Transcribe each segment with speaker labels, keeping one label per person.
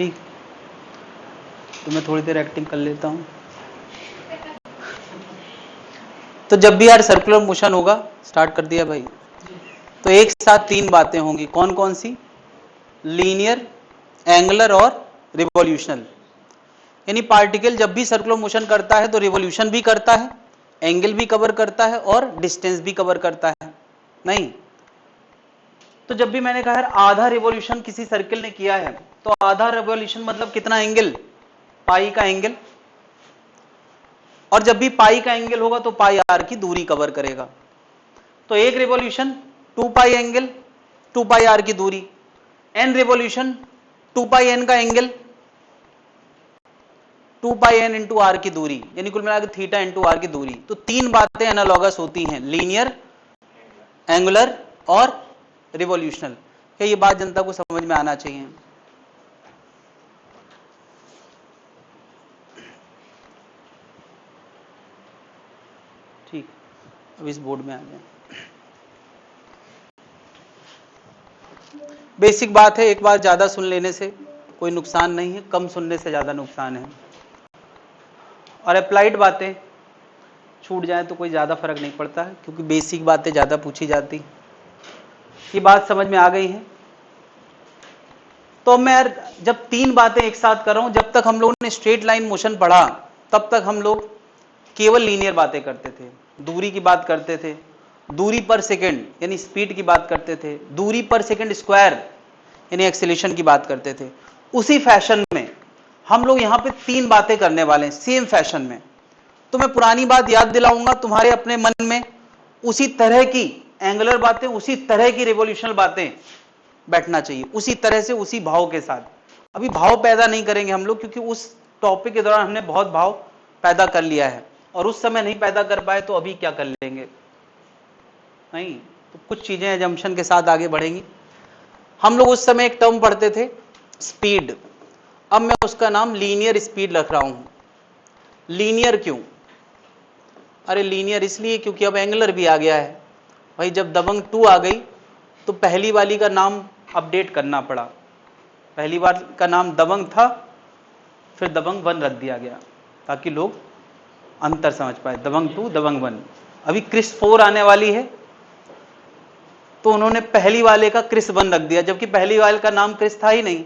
Speaker 1: ठीक, तो मैं थोड़ी देर एक्टिंग कर लेता हूं। तो जब भी यार सर्कुलर मोशन होगा, स्टार्ट कर दिया भाई, तो एक साथ तीन बातें होंगी। कौन कौन सी? लीनियर, एंगुलर और रिवॉल्यूशनल। यानी पार्टिकल जब भी सर्कुलर मोशन करता है तो रिवॉल्यूशन भी करता है, एंगल भी कवर करता है और डिस्टेंस भी कवर करता है। नहीं तो जब भी मैंने कहा यार आधा रिवॉल्यूशन किसी सर्किल ने किया है, तो आधा रिवॉल्यूशन मतलब कितना एंगल? पाई का एंगल। और जब भी पाई का एंगल होगा तो पाई आर की दूरी कवर करेगा। तो एक revolution 2 pi angle, 2 pi r की दूरी। एन रिवॉल्यूशन 2 पाई एन का angle, 2 pi n into r की दूरी, यानी कुल मिलाकर थीटा इंटू आर की दूरी। तो तीन बातें एनालॉगस होती हैं, लीनियर, एंगुलर और रिवॉल्यूशनल। क्या ये बात जनता को समझ में आना चाहिए? ठीक, अब इस बोर्ड में आ जाए। बेसिक बात है, एक बार ज्यादा सुन लेने से कोई नुकसान नहीं है, कम सुनने से ज्यादा नुकसान है। और अप्लाइड बातें छूट जाए तो कोई ज्यादा फर्क नहीं पड़ता है, क्योंकि बेसिक बातें ज्यादा पूछी जाती। ये बात समझ में आ गई है? तो मैं यार जब तीन बातें एक साथ कर रहा हूं, जब तक हम लोगों ने स्ट्रेट लाइन मोशन पढ़ा तब तक हम लोग केवल लीनियर बातें करते थे, दूरी की बात करते थे, दूरी पर सेकंड यानी स्पीड की बात करते थे, दूरी पर सेकंड स्क्वायर यानी एक्सेलेरेशन की बात करते थे। उसी फैशन में हम लोग यहां पे तीन बातें करने वाले हैं, सेम फैशन में। तो मैं पुरानी बात याद दिलाऊंगा तुम्हारे अपने मन में, उसी तरह की एंगुलर बातें, उसी तरह की रिवॉल्यूशनल बातें बैठना चाहिए, उसी तरह से, उसी भाव के साथ। अभी भाव पैदा नहीं करेंगे हम लोग, क्योंकि उस टॉपिक के दौरान हमने बहुत भाव पैदा कर लिया है, और उस समय नहीं पैदा कर पाए तो अभी क्या कर लेंगे? नहीं, तो कुछ चीजें एजम्पशन के साथ आगे बढ़ेंगी। हम लोग उस समय एक टर्म पढ़ते थे, स्पीड। अब मैं उसका नाम लीनियर स्पीड रख रहा हूं। लीनियर क्यों? अरे लीनियर इसलिए क्योंकि अब एंगुलर भी आ गया है भाई। जब दबंग 2 आ गई तो पहली वाली का नाम अपडेट करना पड़ा। पहली बार का नाम दबंग था, फिर दबंग 1 रख दिया गया ताकि लोग अंतर समझ पाए, दबंग 2, दबंग 1। अभी क्रिस 4 आने वाली है, तो उन्होंने पहली वाले का क्रिस 1 रख दिया, जबकि पहली वाले का नाम क्रिस था ही नहीं,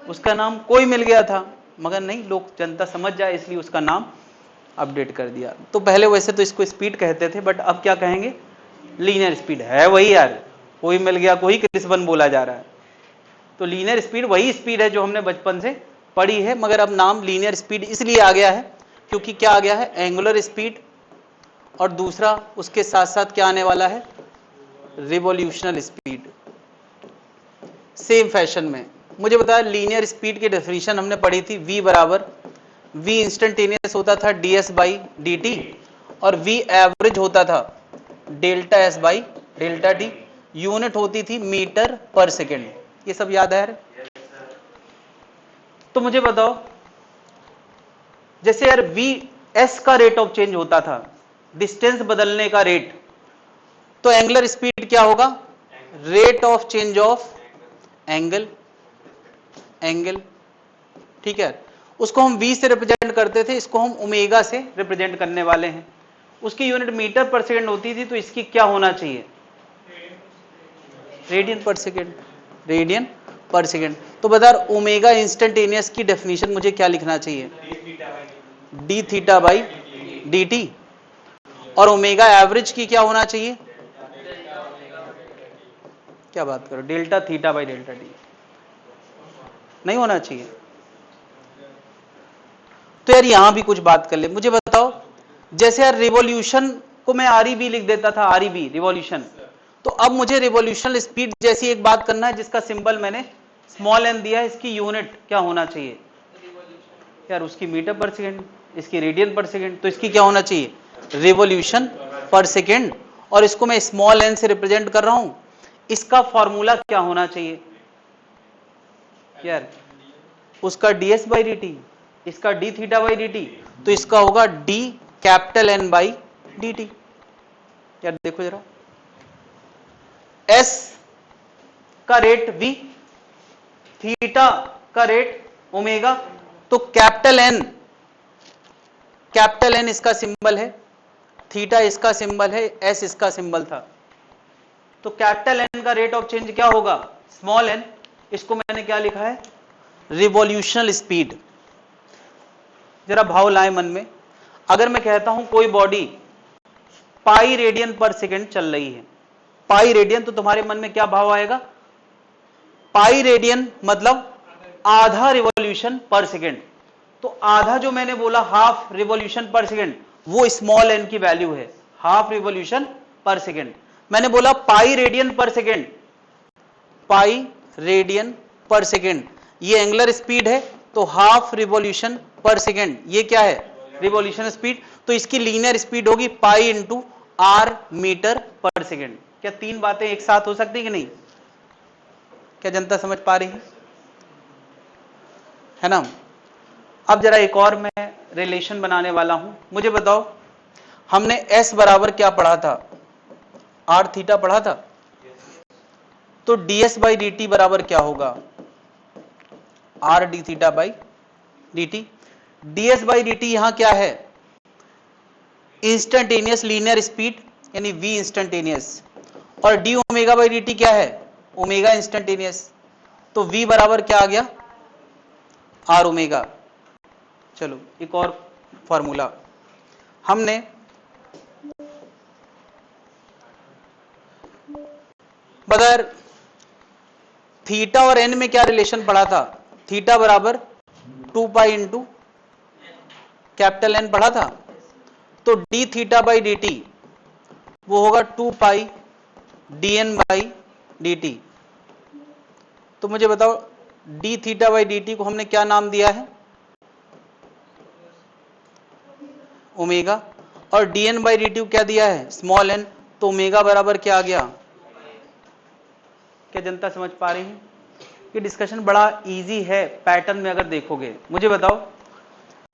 Speaker 1: उसका नाम कोई मिल गया था, मगर नहीं, लोग जनता समझ जाए इसलिए उसका नाम अपडेट कर दिया। तो पहले वैसे तो इसको स्पीड कहते थे, बट अब क्या कहेंगे? लीनियर स्पीड है वही यार, कोई मिल गया, कोई क्रिस 1 बोला जा रहा है। तो लीनियर स्पीड वही स्पीड है जो हमने बचपन से पढ़ी है, मगर अब नाम लीनियर स्पीड इसलिए आ गया है क्योंकि क्या आ गया है? एंगुलर स्पीड, और दूसरा उसके साथ साथ क्या आने वाला है? Revolutional speed. सेम फैशन में मुझे बताया, लीनियर स्पीड की डेफिनेशन हमने पढ़ी थी, v बराबर, v इंस्टेंटेनियस होता था ds बाई dt, और v एवरेज होता था delta s by delta t। Unit होती थी मीटर पर सेकेंड। ये सब याद है यार? तो मुझे बताओ, जैसे यार v s का रेट ऑफ चेंज होता था, डिस्टेंस बदलने का रेट, तो एंगुलर स्पीड क्या होगा? Rate of change of angle, angle, ठीक है। उसको हम v से रिप्रेजेंट करते थे, इसको हम ओमेगा से रिप्रेजेंट करने वाले हैं। उसकी यूनिट मीटर पर सेकेंड होती थी, तो इसकी क्या होना चाहिए? Radian per second, radian per second. तो बता, ओमेगा इंस्टेंटेनियस की डेफिनेशन मुझे क्या लिखना चाहिए? D theta by d t. और ओमेगा एवरेज की क्या होना चाहिए? क्या बात करो, delta theta by delta T. नहीं होना चाहिए? तो यार यहां भी कुछ बात कर ले। मुझे बताओ, जैसे यार रिवॉल्यूशन को मैं आर लिख देता था, आर रिवॉल्यूशन, तो अब मुझे रिवॉल्यूशनल स्पीड जैसी एक बात करना है जिसका सिंबल मैंने स्मॉल एन दिया है, इसकी यूनिट क्या होना चाहिए? यार उसकी मीटर पर सेकेंड, इसकी रेडियन पर सेकेंड, तो इसकी क्या होना चाहिए? Revolution per second. और इसको मैं स्मॉल एन से रिप्रेजेंट कर रहा हूं, इसका फॉर्मूला क्या होना चाहिए? यार उसका ds बाई डी टी, इसका d theta by d t, तो इसका होगा d capital n by d t. यार देखो जरा, s का रेट v, थीटा का रेट ओमेगा। तो कैपिटल एन इसका सिंबल है, थीटा इसका सिंबल है, एस इसका सिंबल था। तो कैपिटल एन का रेट ऑफ चेंज क्या होगा? Small n. इसको मैंने क्या लिखा है? Revolutional speed. जरा भाव लाए मन में। अगर मैं कहता हूं कोई body pi radian per second चल रही है, पाई रेडियन, तो तुम्हारे मन में क्या भाव आएगा? पाई रेडियन मतलब आधा रिवॉल्यूशन पर सेकेंड। तो आधा जो मैंने बोला, हाफ रिवॉल्यूशन पर सेकेंड, वो स्मॉल एन की वैल्यू है, हाफ रिवॉल्यूशन पर सेकेंड। मैंने बोला pi radian per second, pi radian per second, ये एंगुलर स्पीड है, तो हाफ रिवॉल्यूशन पर सेकेंड ये क्या है? Revolution speed. तो इसकी लीनियर स्पीड होगी पाई इंटू आर मीटर पर सेकेंड। क्या तीन बातें एक साथ हो सकती कि नहीं? क्या जनता समझ पा रही है ना? अब जरा एक और मैं रिलेशन बनाने वाला हूं, मुझे बताओ, हमने एस बराबर क्या पढ़ा था? आर थीटा पढ़ा था। तो ds बाई डी टी बराबर क्या होगा? R D theta by d T. ds by d T यहां क्या है? इंस्टेंटेनियस लीनियर स्पीड, यानी v इंस्टेंटेनियस। और D omega by d t क्या है? Omega instantaneous. तो v बराबर क्या आ गया? R omega. चलो एक और फॉर्मूला हमने बदर थीटा और एन में क्या रिलेशन पढ़ा था? थीटा बराबर 2 पाई इंटू कैपिटल एन पढ़ा था। तो d theta by d t वो होगा 2 pi d n by d t. तो मुझे बताओ, d theta by d t को हमने क्या नाम दिया है? ओमेगा। और d n by d t को क्या दिया है? Small N. तो ओमेगा बराबर क्या आ गया? क्या जनता समझ पा रही है? ये डिस्कशन बड़ा इजी है पैटर्न में अगर देखोगे। मुझे बताओ,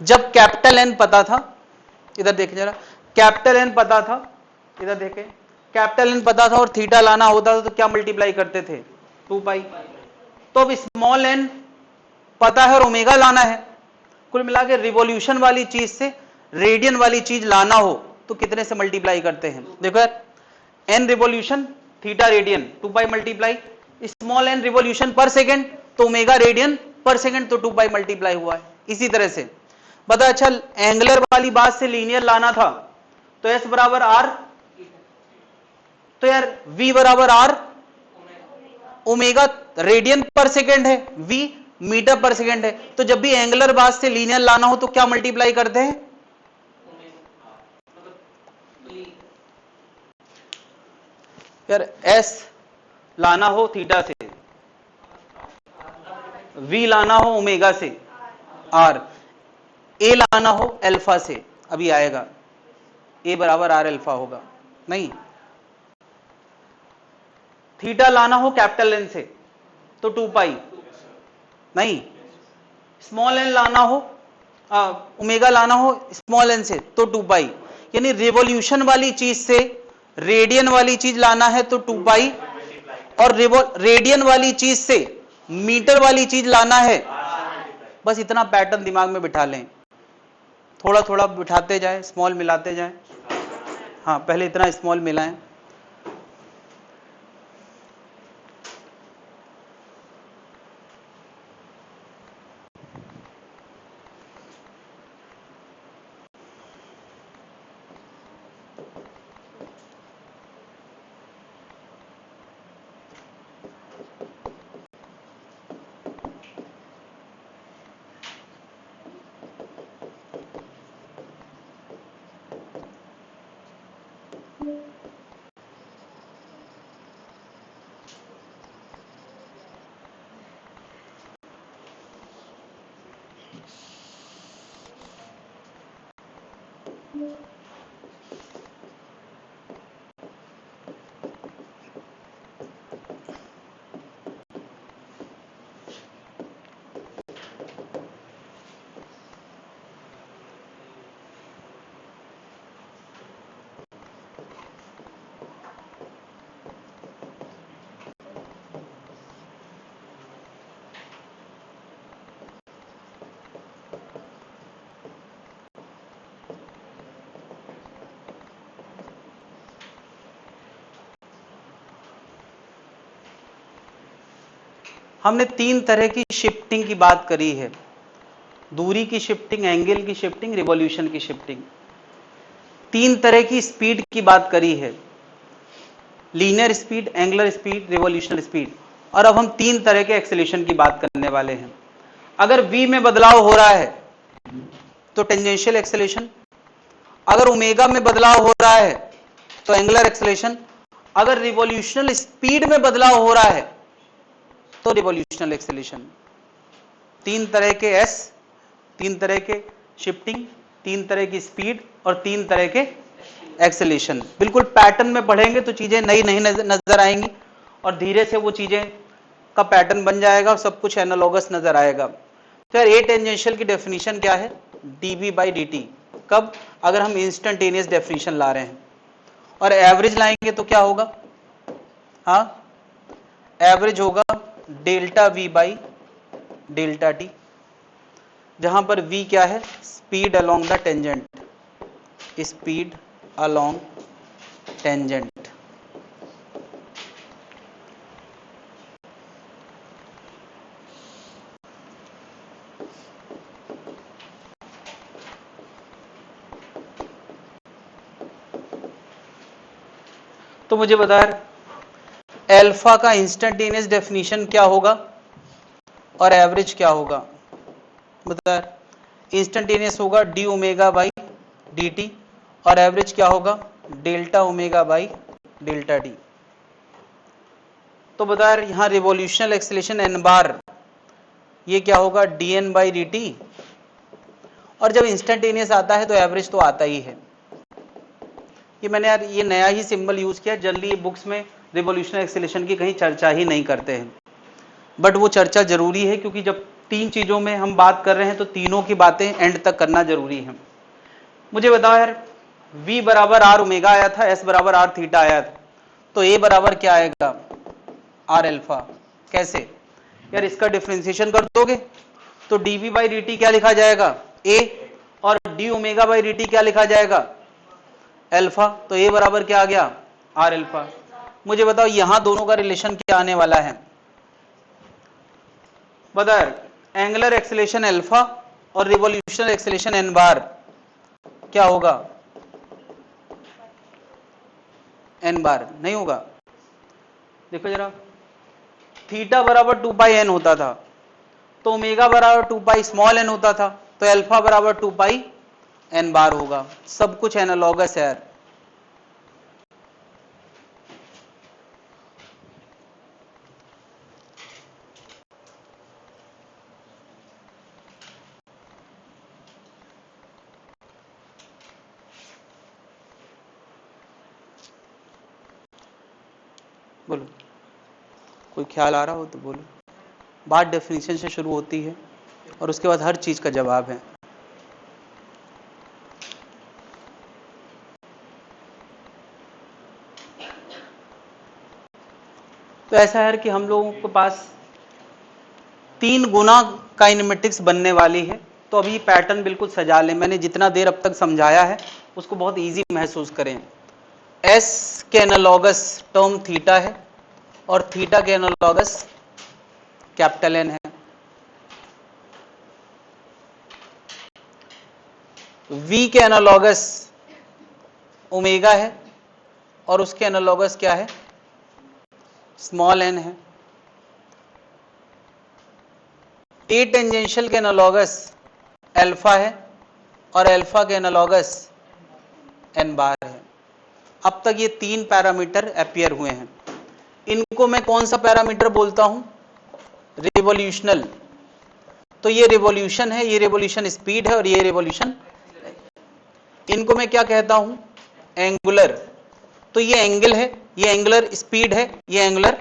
Speaker 1: जब कैपिटल एन पता था, इधर देखें जरा, कैपिटल एन पता था, इधर देखें, कैपिटल एन पता था और थीटा लाना होता था तो क्या मल्टीप्लाई करते थे? 2 पाई। तो अब स्मॉल एन पता है और ओमेगा लाना है। कुल मिला के रिवॉल्यूशन वाली चीज से रेडियन वाली चीज लाना हो तो कितने से मल्टीप्लाई करते हैं? देखो यार, n revolution theta radian 2 pi multiply, small n revolution per second तो ओमेगा रेडियन पर सेकेंड, तो 2 पाई मल्टीप्लाई हुआ है। इसी तरह से बता, अच्छा एंगुलर वाली बात से लीनियर लाना था तो एस बराबर आर, तो यार v बराबर are omega, radian per second है, v मीटर पर सेकेंड है। तो जब भी एंगुलर बात से लीनियर लाना हो तो क्या मल्टीप्लाई करते हैं? यार s लाना हो थीटा से, v लाना हो ओमेगा से, r a लाना हो अल्फा से, अभी आएगा a बराबर आर अल्फा होगा। नहीं, थीटा लाना हो कैपिटल एन से तो 2 पाई, नहीं, स्मॉल एन लाना हो, ओमेगा लाना हो स्मॉल एन से तो 2 पाई। यानी रिवॉल्यूशन वाली चीज से रेडियन वाली चीज लाना है तो 2 पाई, और रेडियन वाली चीज से मीटर वाली चीज लाना है। बस इतना पैटर्न दिमाग में बिठा लें, थोड़ा थोड़ा बिठाते जाए, स्मॉल मिलाते जाए। हाँ, पहले इतना स्मॉल मिलाएं। हमने 3 तरह की शिफ्टिंग की बात करी है, दूरी की शिफ्टिंग, एंगल की शिफ्टिंग, रिवॉल्यूशन की शिफ्टिंग। 3 तरह की स्पीड की बात करी है, linear speed, angular speed, revolutional speed. और अब हम 3 तरह के एक्सेलेरेशन की बात करने वाले हैं। अगर v में बदलाव हो रहा है तो टेंजेंशियल एक्सेलेरेशन, अगर ओमेगा में बदलाव हो रहा है तो एंगुलर एक्सेलेरेशन, अगर रिवॉल्यूशनल स्पीड में बदलाव हो रहा है तो रिवॉल्यूशनल एक्सेलेरेशन। 3 तरह के s, 3 तरह के शिफ्टिंग, 3 तरह की स्पीड और 3 तरह के एक्सेलेरेशन। बिल्कुल पैटर्न में पढ़ेंगे तो चीजें नई नई नजर आएंगी और धीरे से वो चीजें का पैटर्न बन जाएगा और सब कुछ एनालॉगस नजर आएगा। तो यार ए टेंजेंशियल की डेफिनेशन क्या है? dv by dt। कब? अगर हम इंस्टेंटेनियस डेफिनेशन ला रहे हैं। और एवरेज लाएंगे तो क्या होगा? हाँ, एवरेज होगा delta v by delta t, जहां पर v क्या है? Speed along the tangent, speed along tangent. तो मुझे बता एल्फा का इंस्टेंटेनियस डेफिनेशन क्या होगा और एवरेज क्या होगा? बता, इंस्टेंटेनियस होगा D omega by d t और एवरेज क्या होगा? Delta omega by delta D. तो बता यहां रिवॉल्यूशनल एक्सेलेरेशन एन बार, ये क्या होगा? D n by d t. और जब इंस्टेंटेनियस आता है तो एवरेज तो आता ही है। ये मैंने यार ये नया ही सिंबल यूज किया, जनरली ये बुक्स में रिवॉल्यूशनल एक्सेलेरेशन की कहीं चर्चा ही नहीं करते हैं, बट वो चर्चा जरूरी है क्योंकि जब 3 चीजों में हम बात कर रहे हैं तो तीनों की बातें एंड तक करना जरूरी है। मुझे बताओ यार, v बराबर आर ओमेगा आया था, s बराबर आर थीटा आया था, तो a बराबर क्या आएगा? Are alpha. कैसे यार? इसका डिफरेंशिएशन कर दोगे तो dv बाई dt क्या लिखा जाएगा? a, और d ओमेगा बाई dt क्या लिखा जाएगा? एल्फा। तो a बराबर क्या आ गया? Are alpha. मुझे बताओ यहां दोनों का रिलेशन क्या आने वाला है? बता, एंगुलर एक्सेलेरेशन एल्फा और रिवॉल्यूशनल एक्सेलेरेशन एन बार क्या होगा? एन बार नहीं होगा। देखो जरा, थीटा बराबर 2 पाई एन होता था तो ओमेगा बराबर 2 पाई स्मॉल एन होता था, तो एल्फा बराबर 2 पाई एन बार होगा। सब कुछ एनालॉगस है यार। बोलो, कोई ख्याल आ रहा हो तो बोलो। बात डेफिनेशन से शुरू होती है और उसके बाद हर चीज का जवाब है। तो ऐसा है कि हम लोगों के पास 3 गुना काइनेमेटिक्स बनने वाली है। तो अभी पैटर्न बिल्कुल सजा लें, मैंने जितना देर अब तक समझाया है उसको बहुत इजी महसूस करें। s के एनालॉगस टर्म थीटा है और थीटा के एनालॉगस कैपिटल N है। v के एनालॉगस ओमेगा है और उसके एनालॉगस क्या है? स्मॉल n है। ए टेंजेंशियल के एनालॉगस एल्फा है और एल्फा के एनालॉगस एन बार है। अब तक ये 3 पैरामीटर अपीयर हुए हैं। इनको मैं कौन सा पैरामीटर बोलता हूं? रिवॉल्यूशनल। तो ये रिवॉल्यूशन है, ये रिवॉल्यूशन स्पीड है और ये रिवॉल्यूशन। इनको मैं क्या कहता हूं? एंगुलर। तो ये एंगल है, ये एंगुलर स्पीड है, ये एंगुलर।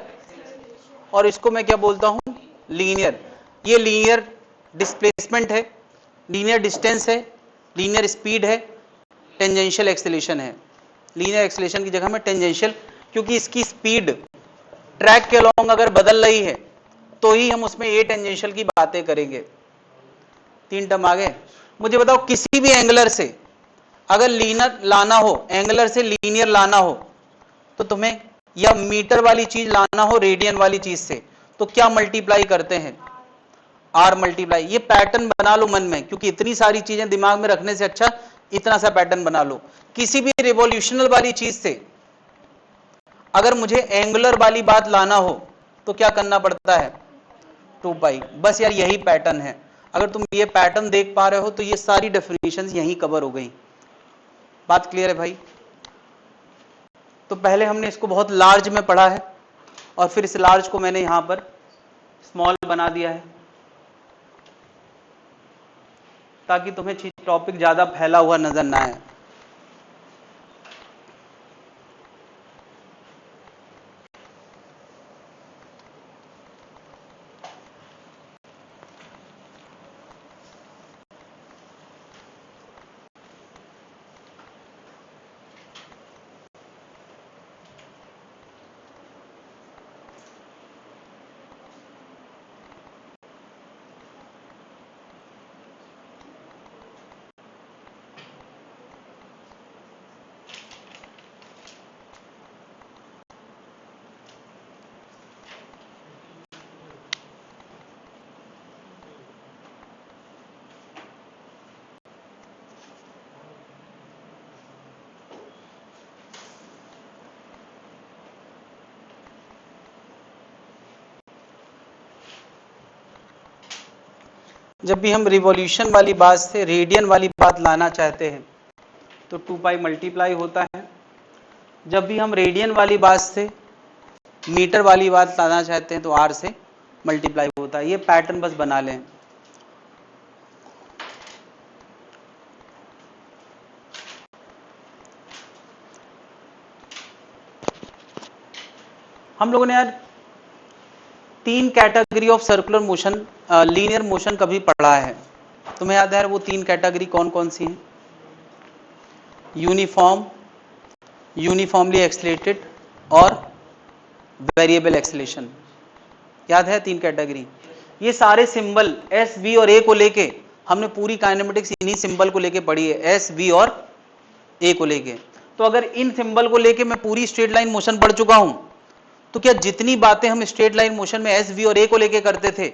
Speaker 1: और इसको मैं क्या बोलता हूं? लीनियर। ये लीनियर डिस्प्लेसमेंट है, लीनियर डिस्टेंस है, लीनियर स्पीड है, टेंजेंशियल एक्सेलेरेशन है। लीनियर एक्सेलेरेशन की जगह में टेंजेंशियल, क्योंकि इसकी स्पीड ट्रैक के अलोंग अगर बदल रही है तो ही हम उसमें ए टेंजेंशियल की बातें करेंगे। 3 टर्म आ गए। मुझे बताओ किसी भी एंगुलर से अगर लीनियर लाना हो, एंगुलर से लीनियर लाना हो तो तुम्हें या मीटर वाली चीज लाना हो रेडियन वाली चीज से, तो क्या मल्टीप्लाई करते हैं, आर मल्टीप्लाई। ये पैटर्न बना लो मन में, क्योंकि इतनी सारी चीजें दिमाग में रखने से अच्छा इतना सा पैटर्न बना लो। किसी भी रिवॉल्यूशनल वाली चीज से अगर मुझे एंगुलर वाली बात लाना हो तो क्या करना पड़ता है, 2 पाई। बस यार यही पैटर्न है। अगर तुम ये पैटर्न देख पा रहे हो तो ये सारी डेफिनेशंस यहीं कवर हो गई। बात क्लियर है भाई? तो पहले हमने इसको बहुत लार्ज में पढ़ा है और फिर इस लार्ज को मैंने यहां पर स्मॉल बना दिया है ताकि तुम्हें टॉपिक ज्यादा फैला हुआ नजर ना आए। जब भी हम रिवॉल्यूशन वाली बात से रेडियन वाली बात लाना चाहते हैं तो 2 पाई मल्टीप्लाई होता है। जब भी हम रेडियन वाली बात से मीटर वाली बात लाना चाहते हैं तो आर से मल्टीप्लाई होता है। ये पैटर्न बस बना लें। हम लोगों ने यार 3 category of circular motion, linear motion कभी पढ़ा है? तुम्हें याद है वो 3 कैटेगरी कौन कौन सी हैं? यूनिफॉर्म, यूनिफॉर्मली एक्सलेटेड और वेरिएबल एक्सलेशन। याद है 3 कैटेगरी? ये सारे सिंबल एस, वी और ए को लेके हमने पूरी काइनेमेटिक्स इन्हीं सिंबल को लेके पढ़ी है, एस, वी और ए को लेके। तो अगर इन सिंबल को लेके मैं पूरी स्ट्रेट लाइन मोशन पढ़ चुका हूं तो क्या जितनी बातें हम स्ट्रेट लाइन मोशन में एस, वी और ए को लेके करते थे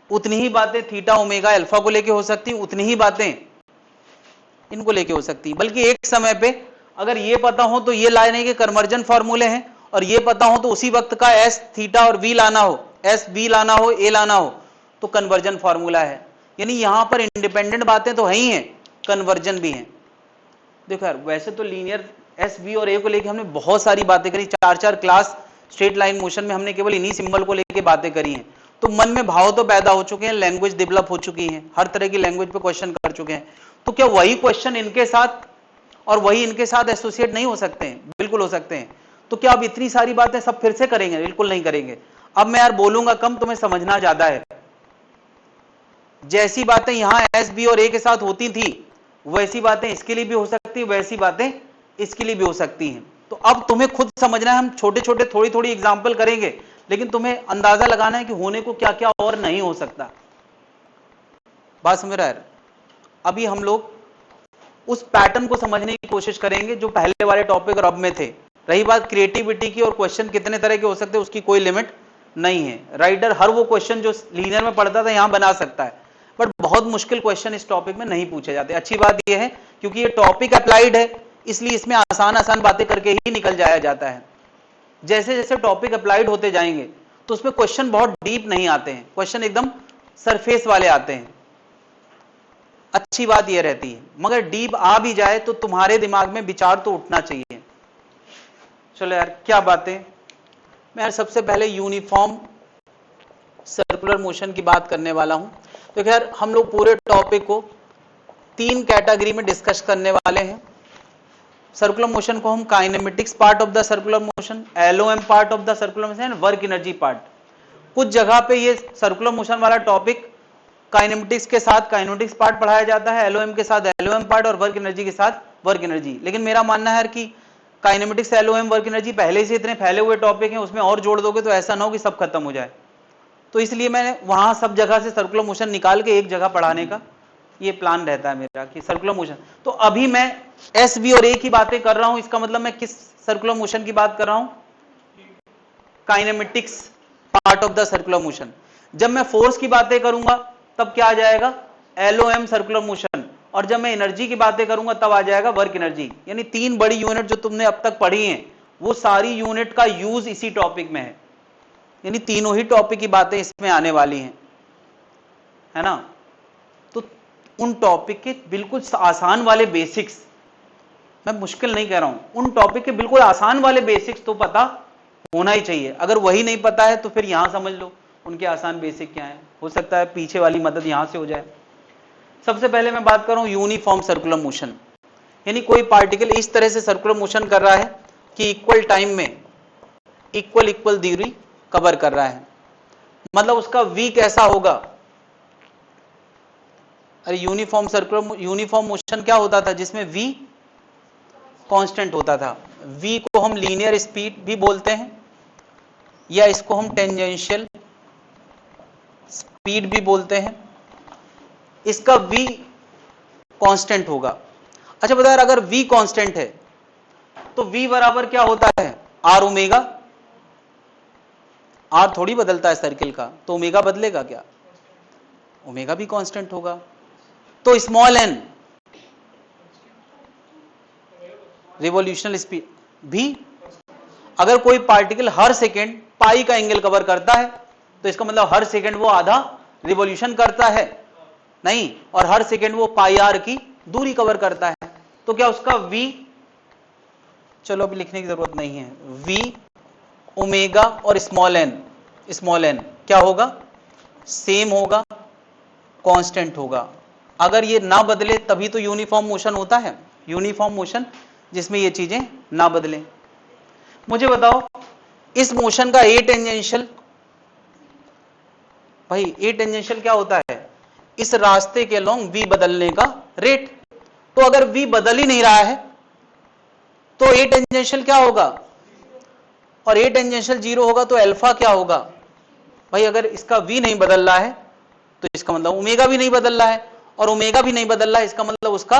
Speaker 1: उतनी ही बातें थीटा, ओमेगा, अल्फा को लेके हो सकती, उतनी ही बातें इनको लेके हो सकती। बल्कि एक समय पे अगर ये पता हो तो ये लाने के कन्वर्जन फॉर्मूले हैं, और ये पता हो तो उसी वक्त का एस, थीटा और वी लाना हो, एस, वी लाना हो, ए लाना हो तो कन्वर्जन फॉर्मूला है। यानी यहां पर इंडिपेंडेंट बातें तो है ही हैं, कन्वर्जन भी है। देखो यार वैसे तो लीनियर एस, वी और ए को लेके हमने बहुत सारी बातें करी, 4 क्लास स्ट्रेट लाइन मोशन में हमने केवल इन्हीं सिंबल को लेके बातें करी हैं। तो मन में भाव तो पैदा हो चुके हैं, लैंग्वेज डेवलप हो चुकी है, हर तरह की लैंग्वेज पे क्वेश्चन कर चुके हैं। तो क्या वही क्वेश्चन इनके साथ और वही इनके साथ एसोसिएट नहीं हो सकते हैं? बिल्कुल हो सकते हैं। तो क्या अब इतनी सारी बातें सब फिर से करेंगे? बिल्कुल नहीं करेंगे। अब मैं यार बोलूंगा कम, तुम्हें समझना ज्यादा है। जैसी बातें यहां एस, बी और ए के साथ होती थी वैसी बातें इसके लिए भी हो सकती है, वैसी बातें इसके लिए भी हो सकती हैं। तो अब तुम्हें खुद समझना है, हम छोटे छोटे थोड़ी थोड़ी एग्जांपल करेंगे, लेकिन तुम्हें अंदाजा लगाना है कि होने को क्या क्या और नहीं हो सकता। बात समझ रहा है? अभी हम लोग उस पैटर्न को समझने की कोशिश करेंगे जो पहले वाले टॉपिक और अब में थे। रही बात क्रिएटिविटी की और क्वेश्चन कितने तरह के हो सकते हैं उसकी कोई लिमिट नहीं है। राइटर हर वो क्वेश्चन जो लीनियर में पढ़ता था यहां बना सकता है, बट बहुत मुश्किल क्वेश्चन इस टॉपिक में नहीं पूछे जाते। अच्छी बात यह है क्योंकि ये टॉपिक अप्लाइड है, इसलिए इसमें आसान आसान बातें करके ही निकल जाया जाता है। जैसे जैसे टॉपिक अप्लाइड होते जाएंगे तो उसमें क्वेश्चन बहुत डीप नहीं आते हैं, क्वेश्चन एकदम सरफेस वाले आते हैं। अच्छी बात यह रहती है, मगर डीप आ भी जाए तो तुम्हारे दिमाग में विचार तो उठना चाहिए। चलो यार क्या बातें, मैं यार सबसे पहले यूनिफॉर्म सर्कुलर मोशन की बात करने वाला हूं। तो खैर हम लोग पूरे टॉपिक को 3 कैटेगरी में डिस्कस करने वाले हैं। सर्कुलर मोशन को हम kinematics part of the circular motion, LOM part of the circular motion and work energy part. कुछ जगह पे ये सर्कुलर मोशन वाला टॉपिक काइनेमेटिक्स के साथ काइनेमेटिक्स पार्ट पढ़ाया जाता है, एलओएम के साथ एलओएम पार्ट और वर्क एनर्जी के साथ वर्क एनर्जी। लेकिन मेरा मानना है कि काइनेमेटिक्स, एलओएम, वर्क एनर्जी पहले से इतने फैले हुए टॉपिक हैं, उसमें और जोड़ दोगे तो ऐसा ना हो कि सब खत्म हो जाए। तो इसलिए मैंने वहां सब जगह से सर्कुलर मोशन निकाल के एक जगह पढ़ाने का ये प्लान रहता है मेरा कि सर्कुलर मोशन। तो अभी मैं एस, वी और ए की बातें कर रहा हूं, इसका मतलब मैं किस सर्कुलर मोशन की बात कर रहा हूं? Kinematics part of the circular motion. जब मैं फोर्स की बातें करूंगा तब क्या आ जाएगा, LOM सर्कुलर मोशन, और जब मैं एनर्जी की बातें करूंगा तब आ जाएगा वर्क एनर्जी। यानी तीन बड़ी यूनिट जो तुमने अब तक पढ़ी हैं वो सारी यूनिट का यूज इसी टॉपिक में है, यानी तीनों ही टॉपिक की बातें इसमें आने वाली हैं, है ना। तो उन टॉपिक के बिल्कुल आसान वाले बेसिक्स, मैं मुश्किल नहीं कह रहा हूं, उन टॉपिक के बिल्कुल आसान वाले बेसिक्स तो पता होना ही चाहिए। अगर वही नहीं पता है तो फिर यहां समझ लो उनके आसान बेसिक क्या है, हो सकता है पीछे वाली मदद यहां से हो जाए। सबसे पहले मैं बात कर रहा हूं यूनिफॉर्म सर्कुलर मोशन, यानी कोई पार्टिकल इस तरह से सर्कुलर मोशन कर रहा है कि इक्वल टाइम में इक्वल दूरी कवर कर रहा है, मतलब उसका v कैसा होगा। अरे यूनिफॉर्म मोशन क्या होता था, जिसमें v कांस्टेंट होता था। v को हम लीनियर स्पीड भी बोलते हैं, या इसको हम टेंजेंशियल स्पीड भी बोलते हैं। इसका v कांस्टेंट होगा। अच्छा बता यार, अगर v कांस्टेंट है तो v बराबर क्या होता है, r ओमेगा। r थोड़ी बदलता है सर्किल का, तो ओमेगा बदलेगा क्या, ओमेगा भी कांस्टेंट होगा। तो स्मॉल n रिवोल्यूशनल स्पीड भी, अगर कोई पार्टिकल हर सेकेंड पाई का एंगल कवर करता है तो इसका मतलब हर सेकेंड वो आधा रिवोल्यूशन करता है, नहीं, और हर सेकेंड वो पाई आर की दूरी कवर करता है, तो क्या उसका v, चलो अभी लिखने की जरूरत नहीं है, v ओमेगा और स्मॉल n क्या होगा, सेम होगा, कांस्टेंट होगा। अगर ये ना बदले तभी तो यूनिफॉर्म मोशन होता है, यूनिफॉर्म मोशन जिसमें ये चीजें ना बदलें। मुझे बताओ इस मोशन का ए टेंजेंशियल, भाई ए टेंजेंशियल क्या होता है, इस रास्ते के लॉन्ग v बदलने का रेट। तो अगर v बदल ही नहीं रहा है तो ए टेंजेंशियल क्या होगा, और ए टेंजेंशियल 0 होगा तो अल्फा क्या होगा। भाई अगर इसका v नहीं बदल रहा है तो इसका मतलब ओमेगा भी नहीं बदल रहा है, और ओमेगा भी नहीं बदल रहा है इसका मतलब उसका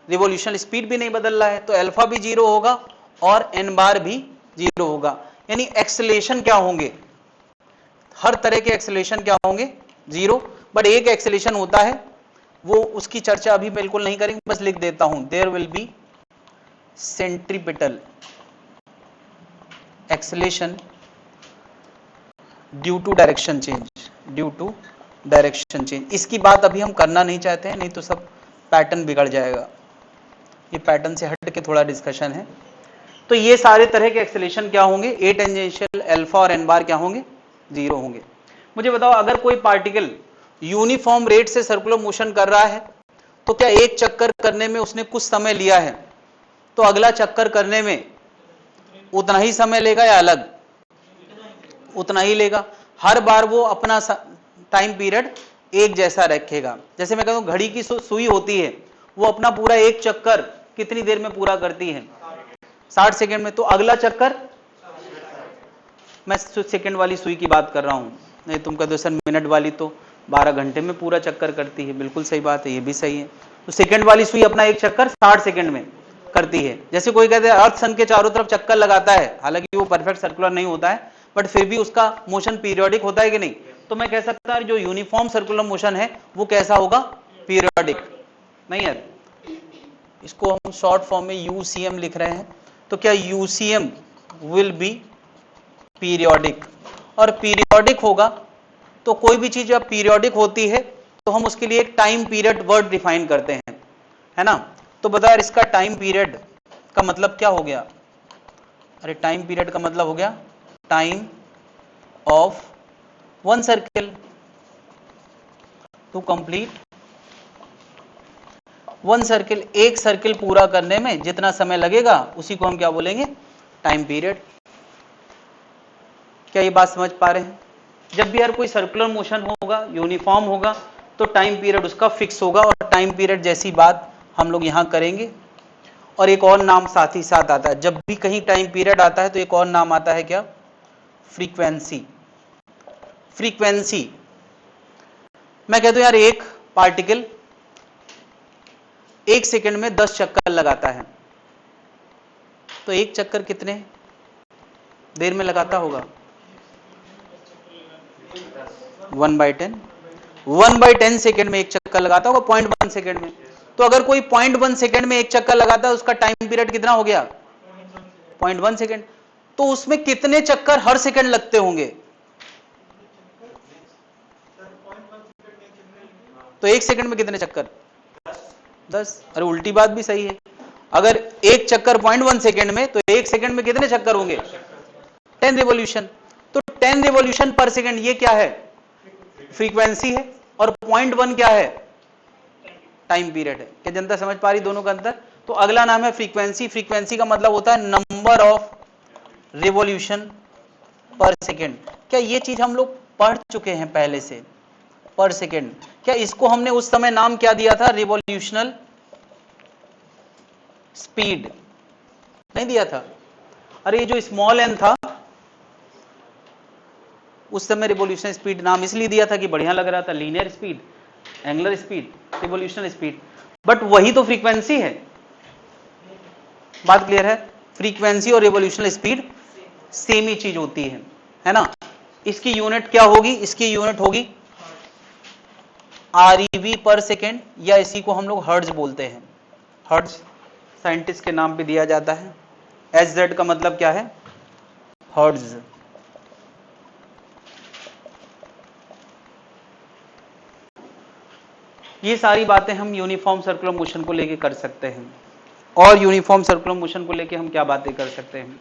Speaker 1: रिवोल्यूशनल स्पीड भी नहीं बदल रहा है, तो अल्फा भी 0 होगा और n बार भी 0 होगा। यानी एक्सेलेरेशन क्या होंगे, हर तरह के एक्सेलेरेशन क्या होंगे 0, बट एक एक्सेलेरेशन होता है वो उसकी चर्चा अभी बिल्कुल नहीं करेंगे, बस लिख देता हूं, there will be centripetal acceleration due to direction change. इसकी बात अभी हम करना नहीं चाहते हैं, नहीं तो सब पैटर्न बिगड़ जाएगा, ये पैटर्न से हट के थोड़ा डिस्कशन है। तो ये सारे तरह के एक्सेलेरेशन क्या होंगे, ए टेंजेंशियल, अल्फा और एन बार क्या होंगे, 0 होंगे। मुझे बताओ अगर कोई पार्टिकल यूनिफॉर्म रेट से सर्कुलर मोशन कर रहा है तो क्या एक चक्कर करने में उसने कुछ समय लिया है तो अगला चक्कर करने में उतना ही समय लेगा या अलग, उतना ही लेगा। हर बार वो अपना टाइम पीरियड एक जैसा रखेगा। जैसे मैं कहता हूं घड़ी की सुई होती है, वो अपना पूरा एक चक्कर कितनी देर में पूरा करती है, 60 सेकंड में। तो अगला चक्कर, मैं सेकंड वाली सुई की बात कर रहा हूं, नहीं तुम कहते हो सर मिनट वाली तो 12 घंटे में पूरा चक्कर करती है, बिल्कुल सही बात है, ये भी सही है। तो सेकंड वाली सुई अपना एक चक्कर 60 सेकंड में करती है। जैसे कोई कहते हैं अर्थ सन के चारों तरफ चक्कर लगाता है, हालांकि वो परफेक्ट सर्कुलर नहीं होता है, बट फिर भी उसका मोशन पीरियोडिक होता है कि नहीं। तो मैं कह सकता हूं जो यूनिफॉर्म सर्कुलर मोशन है वो कैसा होगा, पीरियोडिक। नहीं यार, इसको हम शॉर्ट फॉर्म में यूसीएम लिख रहे हैं, तो क्या यूसीएम विल बी पीरियोडिक। और पीरियोडिक होगा तो कोई भी चीज जब पीरियोडिक होती है तो हम उसके लिए एक टाइम पीरियड वर्ड डिफाइन करते हैं, है ना। तो बता यार इसका टाइम पीरियड का मतलब क्या हो गया, अरे टाइम पीरियड का मतलब हो गया time of one circle to complete one circle. एक सर्किल पूरा करने में जितना समय लगेगा उसी को हम क्या बोलेंगे, टाइम पीरियड। क्या ये बात समझ पा रहे हैं। जब भी यार कोई सर्कुलर मोशन होगा, यूनिफॉर्म होगा, तो टाइम पीरियड उसका फिक्स होगा, और टाइम पीरियड जैसी बात हम लोग यहां करेंगे। और एक और नाम साथ ही साथ आता है, जब भी कहीं टाइम पीरियड आता है तो एक और नाम आता है क्या, फ्रीक्वेंसी। फ्रीक्वेंसी, मैं कहता हूं यार एक पार्टिकल एक सेकंड में 10 चक्कर लगाता है, तो एक चक्कर कितने देर में लगाता होगा, 1/10, 1/10 सेकेंड में एक चक्कर लगाता होगा 0.1 सेकेंड में। तो अगर कोई 0.1 सेकेंड में एक चक्कर लगाता है, उसका टाइम पीरियड कितना हो गया? 0.1 सेकेंड। तो उसमें कितने चक्कर हर सेकेंड लगते होंगे? तो एक सेकंड में कितने चक्कर? 10। अरे उल्टी बात भी सही है। अगर एक चक्कर 0.1 सेकंड में, तो एक सेकंड में कितने चक्कर होंगे? 10 रिवॉल्यूशन। तो 10 रिवॉल्यूशन पर सेकंड ये क्या है? फ्रीक्वेंसी है। और 0.1 क्या है? टाइम पीरियड है। क्या जनता समझ पा रही दोनों का अंतर? तो अगला नाम है फ्रीक्वेंसी। फ्रीक्वेंसी का मतलब होता है number of revolution per second. क्या ये चीज हम लोग पढ़ चुके हैं पहले से? पर सेकेंड। क्या इसको हमने उस समय नाम क्या दिया था? रिवॉल्यूशनल स्पीड नहीं दिया था? अरे ये जो स्मॉल एन था, उस समय रिवॉल्यूशन स्पीड नाम इसलिए दिया था कि बढ़िया लग रहा था, linear speed, angular speed, revolution speed. But वही तो फ्रीक्वेंसी है। बात क्लियर है? फ्रीक्वेंसी और रिवॉल्यूशन स्पीड सेम ही चीज होती है ना? इसकी यूनिट क्या होगी? इसकी यूनिट होगी ReV पर सेकेंड, या इसी को हम लोग हर्ट्ज बोलते हैं। हर्ट्ज साइंटिस्ट के नाम पे दिया जाता है। SZ का मतलब क्या है? हर्ट्ज। ये सारी बातें हम यूनिफॉर्म सर्कुलर मोशन को लेके कर सकते हैं। और यूनिफॉर्म सर्कुलर मोशन को लेके हम क्या बातें कर सकते हैं?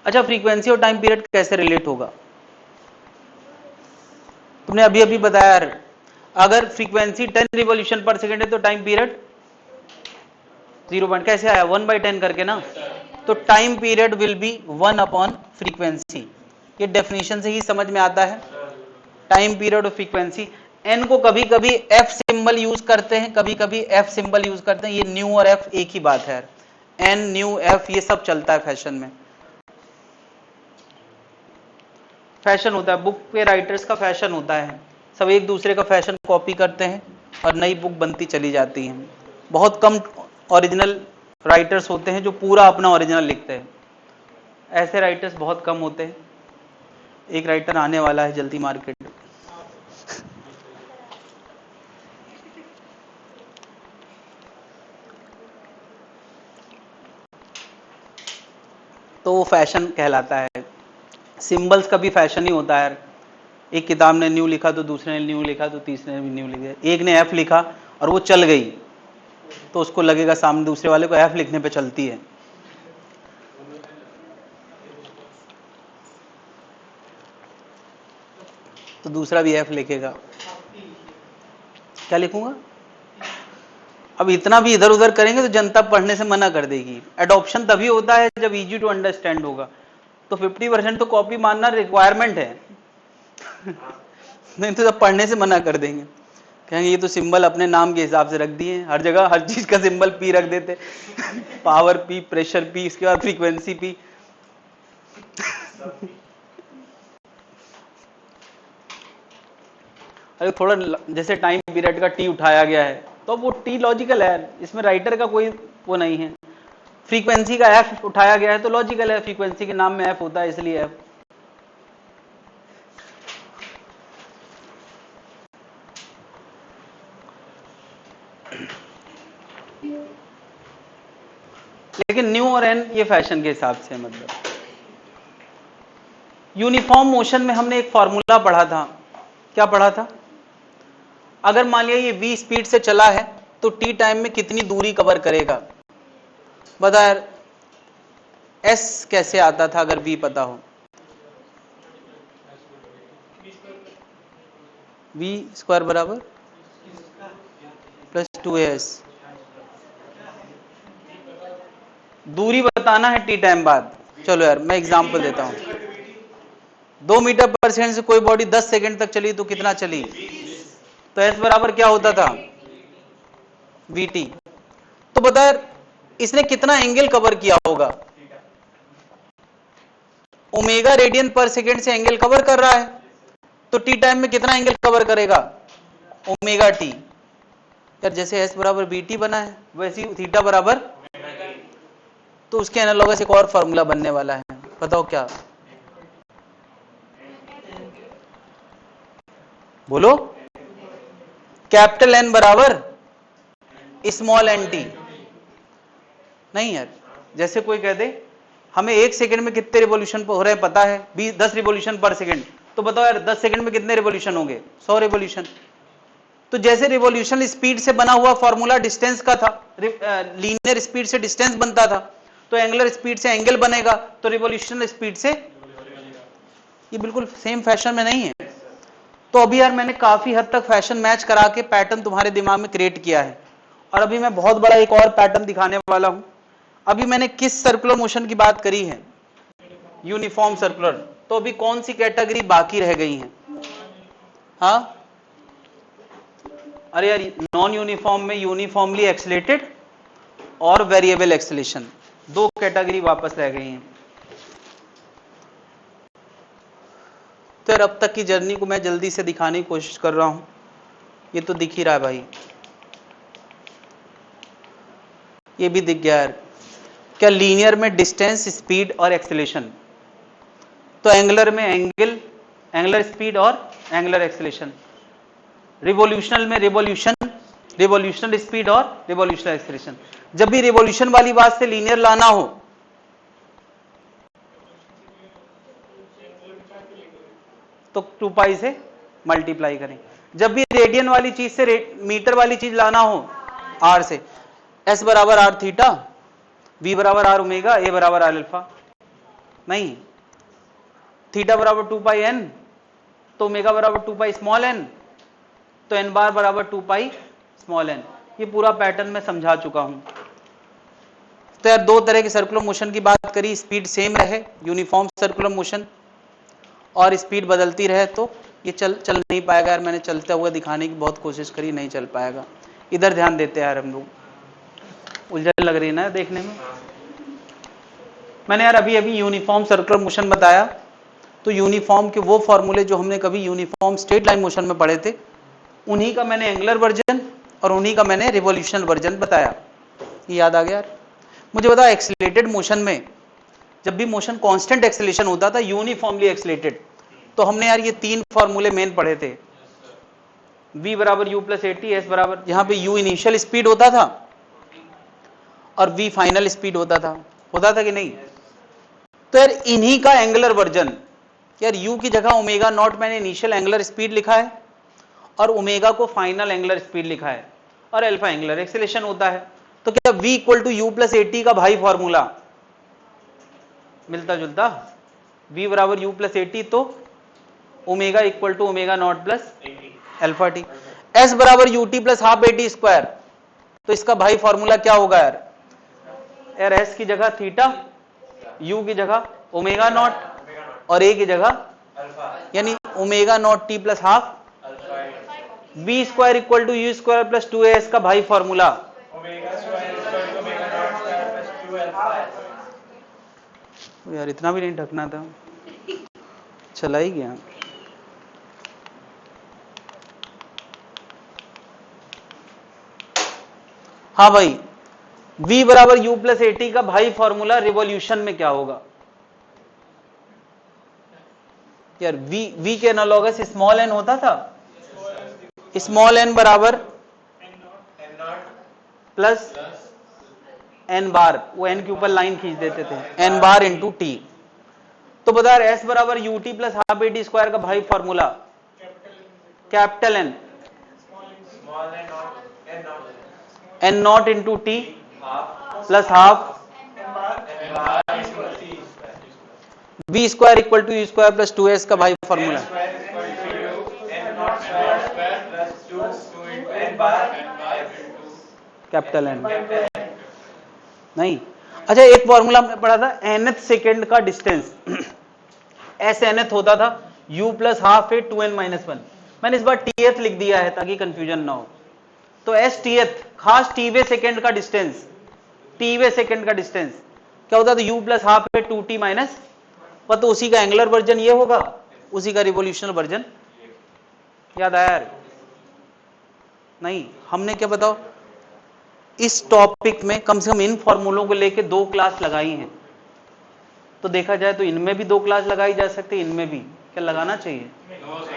Speaker 1: अच्छा, फ्रीक्वेंसी और टाइम पीरियड कैसे रिलेट होगा? तुमने अभी अभी बताया यार, अगर फ्रीक्वेंसी 10 रिवॉल्यूशन पर सेकेंड है तो टाइम पीरियड 0. कैसे आया? 1/10 करके ना। तो time period will be 1 upon frequency. ये डेफिनेशन से ही समझ में आता है। टाइम पीरियड और फ्रीक्वेंसी। एन को कभी कभी एफ सिंबल यूज करते हैं, कभी कभी एफ सिंबल यूज करते हैं। ये न्यू और एफ एक ही बात है। एन, न्यू, एफ ये सब चलता है फैशन में। फैशन होता है, बुक के राइटर्स का फैशन होता है। सब एक दूसरे का फैशन कॉपी करते हैं और नई बुक बनती चली जाती है। बहुत कम ओरिजिनल राइटर्स होते हैं जो पूरा अपना ओरिजिनल लिखते हैं। ऐसे राइटर्स बहुत कम होते हैं। एक राइटर आने वाला है जल्दी मार्केट में। तो वो फैशन कहलाता है। सिंबल्स का भी फैशन ही होता है। एक किताब ने न्यू लिखा तो दूसरे ने न्यू लिखा तो तीसरे ने भी न्यू लिखा। एक ने एफ लिखा और वो चल गई तो उसको लगेगा सामने दूसरे वाले को एफ लिखने पे चलती है। तो दूसरा भी एफ लिखेगा। क्या लिखूंगा? अब इतना भी इधर उधर करेंगे तो जनता पढ़ने से मना कर देगी। एडॉप्शन तभी होता है जब इजी टू अंडरस्टैंड होगा। तो 50% तो कॉपी मानना रिक्वायरमेंट है। नहीं तो सब पढ़ने से मना कर देंगे, कहेंगे ये तो सिंबल अपने नाम के हिसाब से रख दिए, हर जगह हर चीज का सिंबल पी रख देते। पावर पी, प्रेशर पी, इसके बाद फ्रीक्वेंसी पी। अरे थोड़ा जैसे टाइम पीरियड का टी उठाया गया है तो वो टी लॉजिकल है, इसमें राइटर का कोई वो नहीं है। फ्रीक्वेंसी का एफ उठाया गया है तो लॉजिकल है, फ्रीक्वेंसी के नाम में एफ होता है इसलिए एफ। लेकिन न्यू और एन ये फैशन के हिसाब से, मतलब यूनिफॉर्म मोशन में हमने एक फॉर्मूला पढ़ा था। क्या पढ़ा था? अगर मान लिया ये v स्पीड से चला है तो t टाइम में कितनी दूरी कवर करेगा? बता यार, s कैसे आता था अगर v पता हो? v स्क्वायर बराबर प्लस 2as। दूरी बताना है t टाइम बाद। चलो यार मैं एग्जांपल देता हूं। 2 मीटर पर सेकंड से कोई बॉडी 10 सेकंड तक चली तो कितना चली? तो s बराबर क्या होता था? vt। तो बता यार, इसने कितना एंगल कवर किया होगा? ओमेगा रेडियन पर सेकेंड से एंगल कवर कर रहा है, तो टी टाइम में कितना एंगल कवर करेगा? Omega T. यार जैसे s बराबर bt बना है वैसे ही थीटा बराबर, तो उसके एनालॉगस एक और फॉर्मूला बनने वाला है, बताओ क्या? बोलो। कैपिटल N बराबर स्मॉल एन टी। नहीं यार, जैसे कोई कह दे हमें 1 सेकंड में कितने रिवॉल्यूशन हो रहे हैं पता है, 10 रिवॉल्यूशन पर सेकंड, तो बताओ यार 10 सेकंड में कितने रिवॉल्यूशन होंगे? 100 रिवॉल्यूशन। तो जैसे रिवॉल्यूशन स्पीड से बना हुआ फॉर्मूला डिस्टेंस का था, लीनियर स्पीड से डिस्टेंस बनता था, तो एंगुलर स्पीड से एंगल बनेगा, तो रिवॉल्यूशन स्पीड से, ये बिल्कुल सेम फैशन में नहीं है। तो अभी यार मैंने काफी हद तक फैशन मैच करा के पैटर्न तुम्हारे दिमाग में क्रिएट किया है, और अभी मैं बहुत बड़ा एक और पैटर्न दिखाने वाला हूं। अभी मैंने किस सर्कुलर मोशन की बात करी है? Uniform circular. तो अभी कौन सी कैटेगरी बाकी रह गई है? हाँ, अरे यार नॉन यूनिफॉर्म में यूनिफॉर्मली एक्सेलेरेटेड और वेरिएबल एक्सेलेरेशन, दो कैटेगरी वापस रह गई हैं। तो यार अब तक की जर्नी को मैं जल्दी से दिखाने की कोशिश कर रहा हूं, ये तो दिख ही रहा है भाई, ये भी दिख गया यार। क्या लीनियर में डिस्टेंस, स्पीड और एक्सेलेरेशन, तो एंगुलर में एंगुलर स्पीड और एंगुलर एक्सेलेरेशन, रिवॉल्यूशनल में रिवॉल्यूशनल स्पीड और रिवॉल्यूशनल एक्सेलेरेशन। जब भी रिवॉल्यूशन वाली बात से लीनियर लाना हो तो 2 पाई से मल्टीप्लाई करें, जब भी रेडियन वाली चीज से मीटर वाली चीज लाना हो आर से, एस बराबर आर थीटा, वी बराबर आर ओमेगा, ए बराबर आर अल्फा। नहीं, थीटा बराबर 2 पाई एन, तो ओमेगा बराबर 2 पाई स्मॉल एन, तो एन बार बराबर 2 पाई स्मॉल एन। ये पूरा पैटर्न मैं समझा चुका हूं। तो यार दो तरह के सर्कुलर मोशन की बात करी, स्पीड सेम रहे यूनिफॉर्म सर्कुलर मोशन, और स्पीड बदलती रहे तो ये चल नहीं पाएगा यार। मैंने चलता हुआ दिखाने की बहुत कोशिश करी, नहीं चल पाएगा। इधर ध्यान देते हैं यार हम लोग, उलझन लग रही ना देखने में। मैंने यार अभी यूनिफॉर्म सर्कुलर मोशन बताया, तो यूनिफॉर्म के वो फॉर्मूले जो हमने कभी यूनिफॉर्म स्ट्रेट लाइन मोशन में पढ़े थे, उन्हीं का मैंने एंगुलर वर्जन और उन्हीं का मैंने रिवॉल्यूशनल वर्जन बताया। ये याद आ गया यार? मुझे बता, एक्सीलरेटेड मोशन में जब भी मोशन कांस्टेंट एक्सेलेरेशन होता था, यूनिफॉर्मली एक्सेलरेटेड, तो हमने यार ये 3 फॉर्मूले मेन पढ़े थे। v बराबर u plus A T, S बराबर, यहां पे u इनिशियल स्पीड होता था और v फाइनल स्पीड होता था कि नहीं? तो यार इन्हीं का एंगुलर वर्जन, यार u की जगह ओमेगा नॉट मैंने इनिशियल एंगुलर स्पीड लिखा है और ओमेगा को फाइनल एंगुलर स्पीड लिखा है, और अल्फा एंगुलर एक्सेलेरेशन होता है। तो क्या v equal to U plus A T का भाई फॉर्मूला मिलता जुलता, v बराबर u प्लस ए टी, तो omega equal to omega naught plus alpha T. s बराबर U T plus half A T square, तो इसका भाई फॉर्मूला क्या होगा यार? यार s की जगह थीटा, u की जगह ओमेगा नॉट और a की जगह, यानी omega not t plus half b square equal to u square plus 2as का भाई फॉर्मूला। यार इतना भी नहीं ढकना था, चला ही गया। हाँ भाई, v बराबर u प्लस ए टी का भाई फॉर्मूला रिवॉल्यूशन में क्या होगा? यार v के एनालॉगस स्मॉल n होता था, स्मॉल n बराबर प्लस n बार, वो n के ऊपर लाइन खींच देते थे, n बार इंटू टी। तो बता रहे s बराबर U T plus half A T square का भाई formula capital N, n not into t plus half v square equal to u square plus 2s का भाई फॉर्मूला कैपिटल N। नहीं, अच्छा एक फॉर्मूला हमने पढ़ा था, nth सेकेंड का डिस्टेंस s nth होता था u प्लस हाफ ए 2n माइनस 1। मैंने इस बार tth लिख दिया है ताकि कंफ्यूजन ना हो। तो s tth खास टीवे सेकेंड का डिस्टेंस, टीवे सेकेंड का डिस्टेंस क्या होता था? u प्लस हाफ ए 2t माइनस, तो उसी का एंगुलर वर्जन ये होगा, उसी का रिवॉल्यूशनल वर्जन। याद आया यार? नहीं, हमने क्या बताओ, इस टॉपिक में कम से कम इन फॉर्मूलों को लेके 2 क्लास लगाई हैं, तो देखा जाए तो इनमें भी 2 क्लास लगाई जा सकती है, इनमें भी क्या लगाना चाहिए?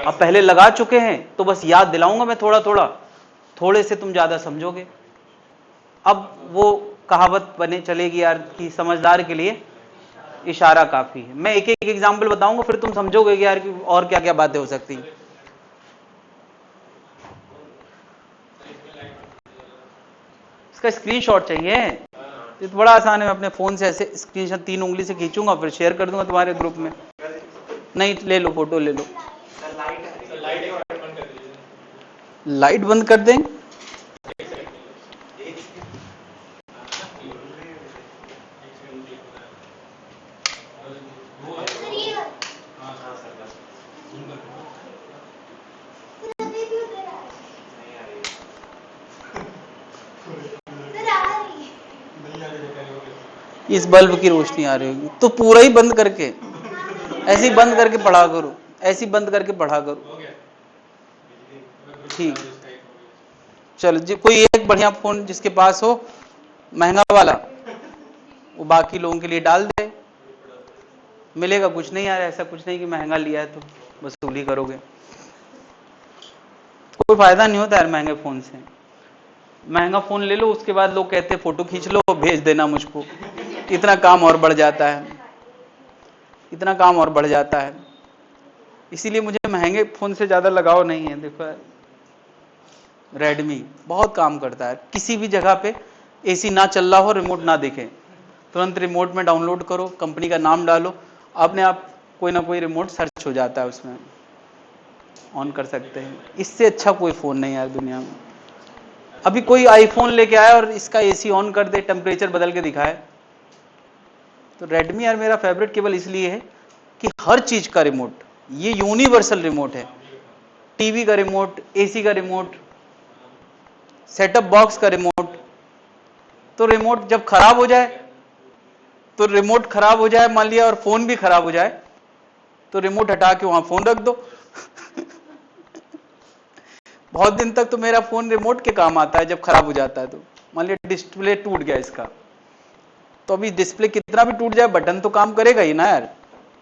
Speaker 1: अब पहले लगा चुके हैं तो बस याद दिलाऊंगा मैं थोड़ा थोड़ा, थोड़े से तुम ज्यादा समझोगे। अब वो कहावत बने चलेगी यार कि समझदार के लिए इशारा काफी है। मैं एक एक एग्जाम्पल बताऊंगा, फिर तुम समझोगे कि यार कि और क्या क्या बातें हो सकती हैं। इसका स्क्रीनशॉट चाहिए? ये तो बड़ा आसान है, मैं अपने फोन से ऐसे स्क्रीनशॉट 3 उंगली से खींचूंगा, फिर शेयर कर दूंगा तुम्हारे ग्रुप में। नहीं, ले लो, फोटो ले लो। लाइट बंद कर दें? इस बल्ब की रोशनी आ रही होगी तो पूरा ही बंद करके, ऐसे ही बंद करके पढ़ा करो, ऐसे ही बंद करके पढ़ा करो। ठीक, चलो जी, कोई एक बढ़िया फोन जिसके पास हो महंगा वाला, वो बाकी लोगों के लिए डाल दे। मिलेगा कुछ नहीं यार, ऐसा कुछ नहीं कि महंगा लिया है तो वसूली करोगे, कोई फायदा नहीं होता यार महंगे फोन से। महंगा फोन ले लो, उसके बाद लोग कहते हैं फोटो खींच लो भेज देना मुझको, इतना काम और बढ़ जाता है, इतना काम और बढ़ जाता है। इसीलिए मुझे महंगे फोन से ज्यादा लगाव नहीं है। देखो यार, रेडमी बहुत काम करता है, किसी भी जगह पे एसी ना चल रहा हो, रिमोट ना दिखे, तुरंत रिमोट में डाउनलोड करो, कंपनी का नाम डालो, अपने आप कोई ना कोई रिमोट सर्च हो जाता है, उसमें ऑन कर सकते हैं। इससे अच्छा कोई फोन नहीं यार दुनिया में। अभी कोई आईफोन लेके आया और इसका एसी ऑन कर दे, टेम्परेचर बदल के दिखाए। तो रेडमी यार मेरा फेवरेट केवल इसलिए है कि हर चीज का रिमोट, ये यूनिवर्सल रिमोट है। टीवी का रिमोट, एसी का रिमोट, सेटअप बॉक्स का रिमोट। तो रिमोट जब खराब हो जाए, तो रिमोट खराब हो जाए मान लिया और फोन भी खराब हो जाए, तो रिमोट हटा के वहां फोन रख दो। बहुत दिन तक तो मेरा फोन रिमोट के काम आता है, जब खराब हो जाता है तो। मान लिया डिस्प्ले टूट गया इसका, तो अभी डिस्प्ले कितना भी टूट जाए बटन तो काम करेगा ही ना यार,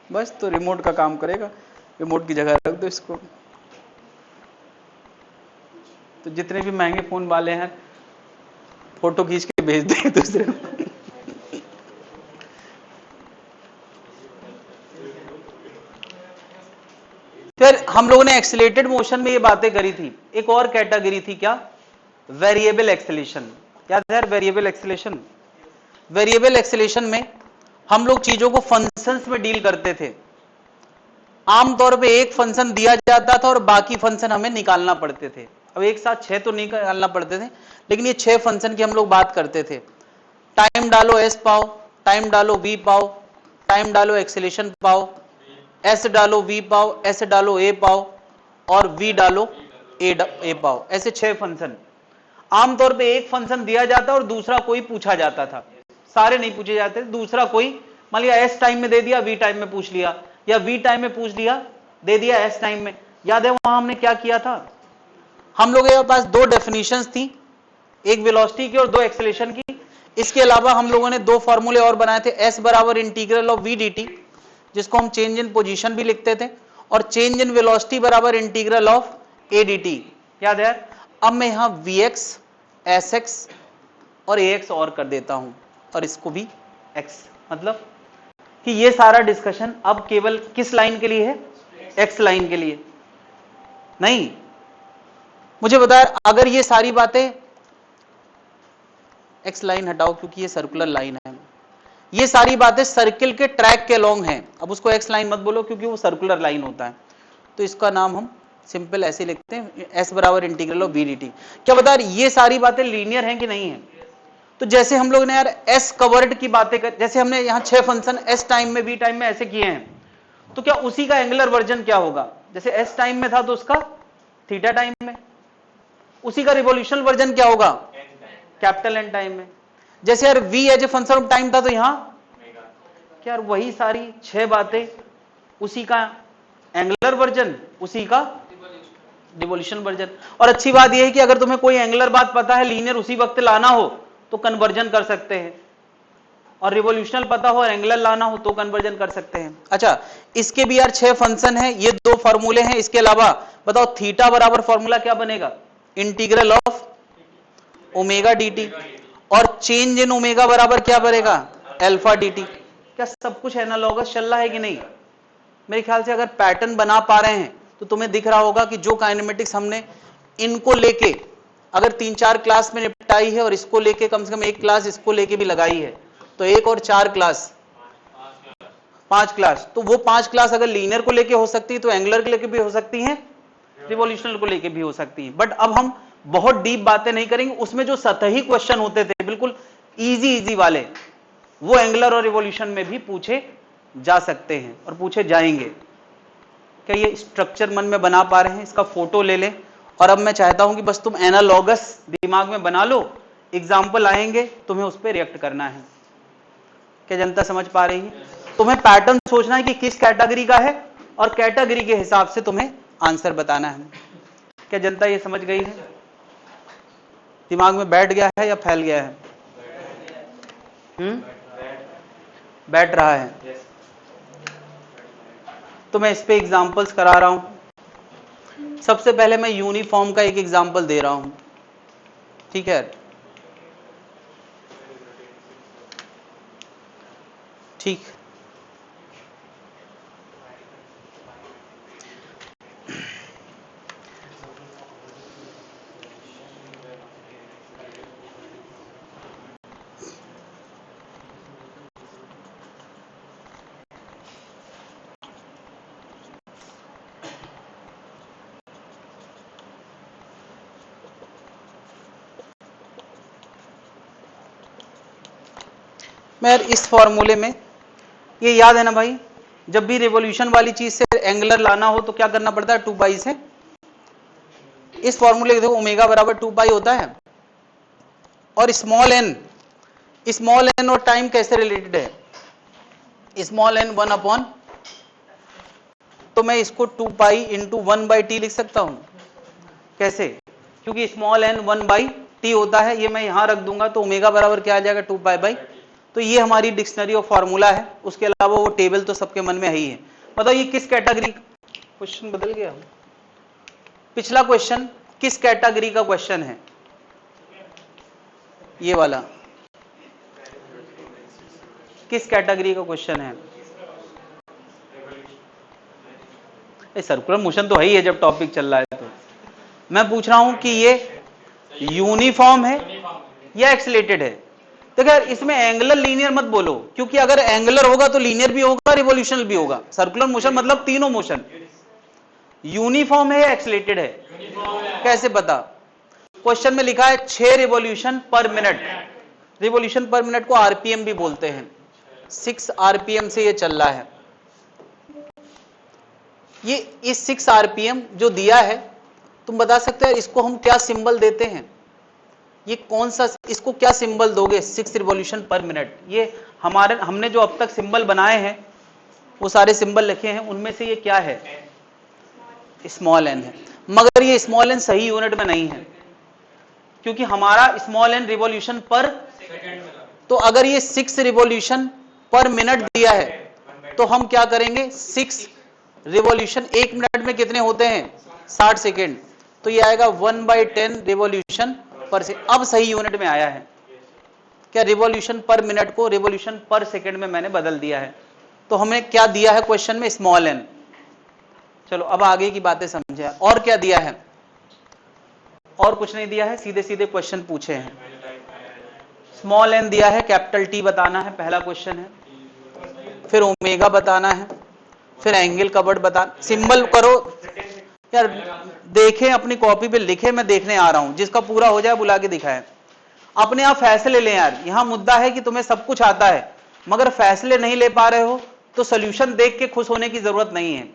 Speaker 1: बस तो रिमोट का काम करेगा, रिमोट की जगह रख दो इसको। तो जितने भी महंगे फोन वाले हैं फोटो खींच के भेज दें दूसरे को। फिर हम लोगों ने एक्सीलरेटेड मोशन में ये बातें करी थी। एक और कैटेगरी थी क्या, वेरिएबल एक्सेलेरेशन। याद है यार वेरिएबल एक्सेलेरेशन? वेरिएबल एक्सेलेरेशन में हम लोग चीजों को फंक्शंस में डील करते थे। आमतौर पे एक फंक्शन दिया जाता था और बाकी फंक्शन हमें निकालना पड़ते थे। अब एक साथ 6 तो निकालना पड़ते थे, लेकिन ये 6 फंक्शन की हम लोग बात करते थे। टाइम डालो एस पाओ, टाइम डालो वी पाओ, टाइम डालो एक्सेलेरेशन पाओ, एस डालो वी पाओ, एस डालो ए पाओ, और वी डालो ए पाओ। ऐसे 6 फंक्शन। आमतौर पे एक फंक्शन दिया जाता और दूसरा कोई पूछा जाता था, सारे नहीं पूछे जाते, दूसरा कोई मान लिया एस टाइम में दे दिया, वी टाइम में पूछ लिया, या वी टाइम में पूछ लिया, दे दिया एस टाइम में। याद है वहां हमने क्या किया था? हम लोग के पास 2 डेफिनेशंस थी, एक वेलोसिटी की और 2 एक्सेलेरेशन की। इसके अलावा हम लोगों ने 2 फॉर्मूले और बनाए थे, एस बराबर integral of v d t, जिसको हम चेंज इन पोजीशन भी लिखते थे, और चेंज इन वेलोसिटी बराबर integral of a d t. याद है? अब मैं यहां वी एक्स, एस एक्स और ए एक्स और कर देता हूं, और इसको भी एक्स, मतलब कि ये सारा डिस्कशन अब केवल किस लाइन के लिए है? एक्स लाइन के लिए। नहीं, मुझे बताया अगर ये सारी बातें, एक्स लाइन हटाओ क्योंकि ये सर्कुलर लाइन है, ये सारी बातें सर्किल के ट्रैक के लॉन्ग हैं। अब उसको एक्स लाइन मत बोलो क्योंकि वो सर्कुलर लाइन होता है, तो इसका नाम हम सिंपल ऐसे लिखते हैं, एस बराबर integral of v d t. क्या बता रही ये सारी बातें लीनियर हैं कि नहीं है? तो जैसे हम लोग ने यार एस कवर्ड की बातें कर, जैसे हमने यहां 6 फंक्शन एस टाइम में वी टाइम में ऐसे किए हैं, तो क्या उसी का एंगुलर वर्जन क्या होगा? जैसे एस टाइम में था तो उसका थीटा टाइम में, उसी का रिवोल्यूशनल वर्जन क्या होगा? कैपिटल एन टाइम में। जैसे यार v as a function of time था तो यहां क्या यार वही सारी 6 बातें, उसी का एंगुलर वर्जन, उसी का रिवोल्यूशन वर्जन। और अच्छी बात यह है कि अगर तुम्हें कोई एंगुलर बात पता है, लीनियर उसी वक्त लाना हो तो कन्वर्जन कर सकते हैं, और रिवोल्यूशनल पता हो एंगुलर लाना हो तो कन्वर्जन कर सकते हैं। अच्छा, इसके भी यार 6 फंक्शन है, ये 2 फॉर्मूले हैं। इसके अलावा बताओ थीटा बराबर फॉर्मूला क्या बनेगा? इंटीग्रल ऑफ ओमेगा dt, और चेंज इन ओमेगा बराबर क्या बनेगा? Alpha dt। क्या सब कुछ एनालॉगस चल रहा है कि नहीं? मेरे ख्याल से अगर पैटर्न बना पा रहे हैं तो तुम्हें दिख रहा होगा कि जो काइनेमेटिक्स हमने इनको लेके अगर 3-4 क्लास में निपटाई है, और इसको लेके कम से कम 1 क्लास इसको लेके भी लगाई है, तो 1 और 4 क्लास 5 क्लास, तो वो 5 क्लास अगर लीनियर को लेके हो सकती है तो एंगुलर को लेके भी हो सकती हैं, रिवोल्यूशनल को लेके भी हो सकती हैं। बट अब हम बहुत डीप बातें नहीं करेंगे, उसमें जो सतही क्वेश्चन होते थे बिल्कुल इजी वाले, वो एंगुलर और रिवोल्यूशन में भी पूछे जा सकते हैं और पूछे जाएंगे। क्या ये स्ट्रक्चर मन में बना पा रहे हैं? इसका फोटो ले लें, और अब मैं चाहता हूं कि बस तुम एनालॉगस दिमाग में बना लो, एग्जाम्पल आएंगे तुम्हें उस पर रिएक्ट करना है। क्या जनता समझ पा रही है? तुम्हें पैटर्न सोचना है कि किस कैटेगरी का है, और कैटेगरी के हिसाब से तुम्हें आंसर बताना है। क्या जनता ये समझ गई है? दिमाग में बैठ गया है या फैल गया है? बैठ रहा है। तो मैं इस पे एग्जांपल्स करा रहा हूं। सबसे पहले मैं यूनिफॉर्म का एक एग्जांपल दे रहा हूं, ठीक है? ठीक, मैं इस फॉर्मूले में, ये याद है ना भाई, जब भी रिवोल्यूशन वाली चीज से एंगुलर लाना हो तो क्या करना पड़ता है? 2 पाई से। इस फॉर्मूले देखो ओमेगा बराबर 2 पाई होता है, और स्मॉल एन और टाइम कैसे रिलेटेड है? स्मॉल एन 1 अपॉन, तो मैं इसको 2 पाई इंटू 1/t लिख सकता हूं। कैसे? क्योंकि स्मॉल एन 1/t होता है, ये मैं यहां रख दूंगा तो ओमेगा बराबर क्या आ जाएगा? 2 पाई बाई। तो ये हमारी डिक्शनरी और फॉर्मूला है। उसके अलावा वो टेबल तो सबके मन में है ही है। बताओ ये किस कैटेगरी? क्वेश्चन बदल गया, पिछला क्वेश्चन किस कैटेगरी का क्वेश्चन है? ये वाला किस कैटेगरी का क्वेश्चन है? सर्कुलर मोशन तो है ही है जब टॉपिक चल रहा है। तो मैं पूछ रहा हूं कि ये यूनिफॉर्म है या एक्सीलरेटेड है? तो यार इसमें एंगुलर लीनियर मत बोलो, क्योंकि अगर एंगुलर होगा तो लीनियर भी होगा, रिवोल्यूशनल भी होगा। सर्कुलर मोशन मतलब तीनों मोशन। यूनिफॉर्म है या एक्सीलरेटेड है? कैसे पता? क्वेश्चन में लिखा है 6 revolution per minute. Revolution per minute को आरपीएम भी बोलते हैं। 6 आरपीएम से ये चल रहा है। ये इस 6 आरपीएम जो दिया है, तुम बता सकते हो इसको हम क्या सिंबल देते हैं? ये कौन सा, इसको क्या सिंबल दोगे? 6 रिवॉल्यूशन पर मिनट। ये हमने जो अब तक सिंबल बनाए हैं वो सारे सिंबल लिखे हैं, उनमें से ये क्या है? स्मॉल एन है। मगर ये स्मॉल एन सही यूनिट में नहीं है, क्योंकि हमारा स्मॉल एन रिवॉल्यूशन पर, तो अगर ये 6 रिवॉल्यूशन पर मिनट दिया है तो हम क्या करेंगे? 6 रिवॉल्यूशन 1 मिनट में कितने होते हैं? 60 सेकेंड। तो ये आएगा 1/10 रिवॉल्यूशन पर सेकेंड। अब सही यूनिट में आया है क्या? रिवॉल्यूशन पर मिनट को रिवॉल्यूशन पर सेकेंड में मैंने बदल दिया है। तो हमें क्या दिया है क्वेश्चन में? Small n. चलो अब आगे की बातें समझे। और क्या दिया है? और कुछ नहीं दिया है, सीधे सीधे क्वेश्चन पूछे हैं। स्मॉल एन दिया है, कैपिटल टी बताना है, पहला क्वेश्चन है। फिर ओमेगा बताना है, फिर एंगल कवर्ड बता, सिंबल करो यार, देखें अपनी कॉपी पे लिखे, मैं देखने आ रहा हूं, जिसका पूरा हो जाए बुला के दिखाएं। अपने आप फैसले लें यार। यहां मुद्दा है कि तुम्हें सब कुछ आता है मगर फैसले नहीं ले पा रहे हो, तो सोल्यूशन देख के खुश होने की जरूरत नहीं है।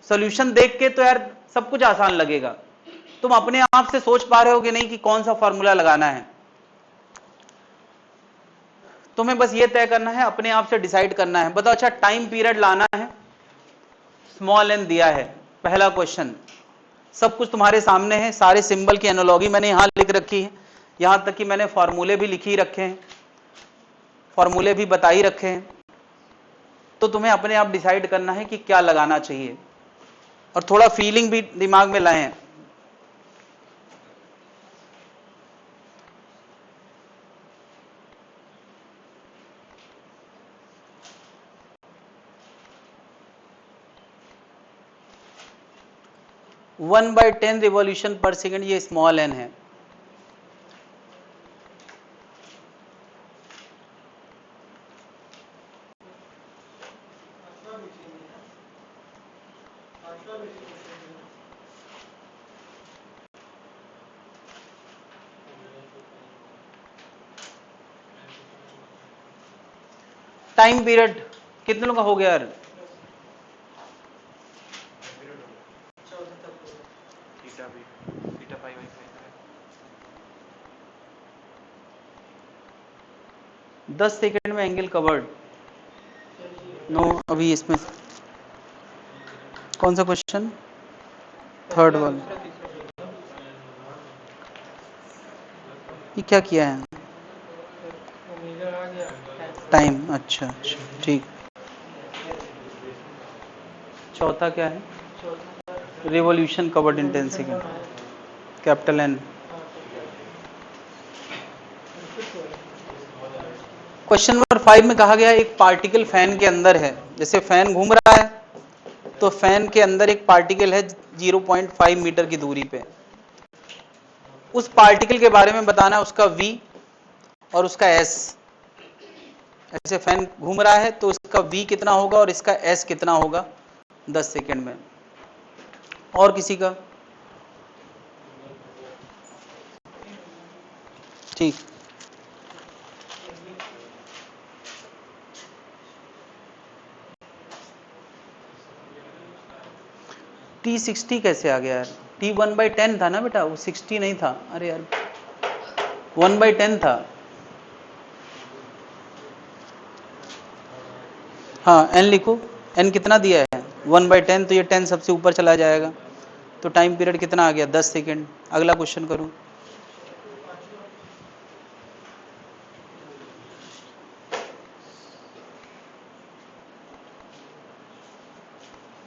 Speaker 1: सोल्यूशन देख के तो यार सब कुछ आसान लगेगा। तुम अपने आप से सोच पा रहे हो कि नहीं कि कौन सा फॉर्मूला लगाना है? तुम्हें बस ये तय करना है, अपने आप से डिसाइड करना है। बताओ, अच्छा टाइम पीरियड लाना है, स्मॉल एन दिया है, पहला क्वेश्चन सब कुछ तुम्हारे सामने है, सारे सिंबल की एनालॉजी मैंने यहां लिख रखी है, यहां तक कि मैंने फॉर्मूले भी लिख ही रखे हैं, फॉर्मूले भी बता ही रखे हैं। तो तुम्हें अपने आप डिसाइड करना है कि क्या लगाना चाहिए, और थोड़ा फीलिंग भी दिमाग में लाएं। One by 10 revolution per second, ये स्मॉल एन है। टाइम पीरियड कितने लोगों का हो गया यार? दस सेकेंड में एंगल कवर्ड। नो, अभी इसमें कौन सा क्वेश्चन? Third one. ये क्या किया है? टाइम, अच्छा अच्छा ठीक। चौथा क्या है? Revolution covered in 10 second, capital n. Question number 5 में कहा गया एक पार्टिकल फैन के अंदर है। जैसे फैन घूम रहा है तो फैन के अंदर एक पार्टिकल है 0.5 मीटर की दूरी पे। उस पार्टिकल के बारे में बताना है, उसका v और उसका s। ऐसे फैन घूम रहा है तो इसका v कितना होगा और इसका s कितना होगा 10 सेकेंड में। और किसी का? ठीक। T60 कैसे आ गया यार? T 1/10 था ना बेटा, वो 60 नहीं था। अरे यार 1/10 था। हाँ n लिखो, n कितना दिया है? 1/10, तो ये 10 सबसे ऊपर चला जाएगा, तो टाइम पीरियड कितना आ गया? 10 सेकेंड। अगला क्वेश्चन करूं।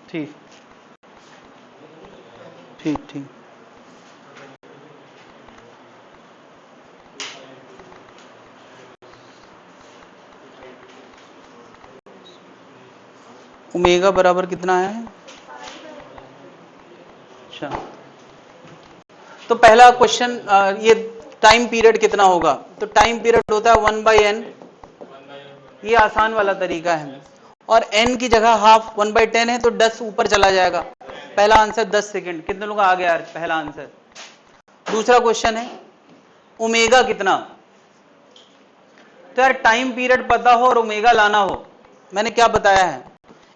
Speaker 1: ठीक ठीक ठीक। ओमेगा बराबर कितना आया है? अच्छा, तो पहला क्वेश्चन ये टाइम पीरियड कितना होगा? तो टाइम पीरियड होता है 1/n। ये आसान वाला तरीका है। और n की जगह हाफ 1/10 है तो 10 ऊपर चला जाएगा। पहला आंसर 10 सेकेंड। कितने लोग आ गया यार पहला आंसर? दूसरा क्वेश्चन है ओमेगा कितना? तो यार टाइम पीरियड पता हो और ओमेगा लाना हो, मैंने क्या बताया है?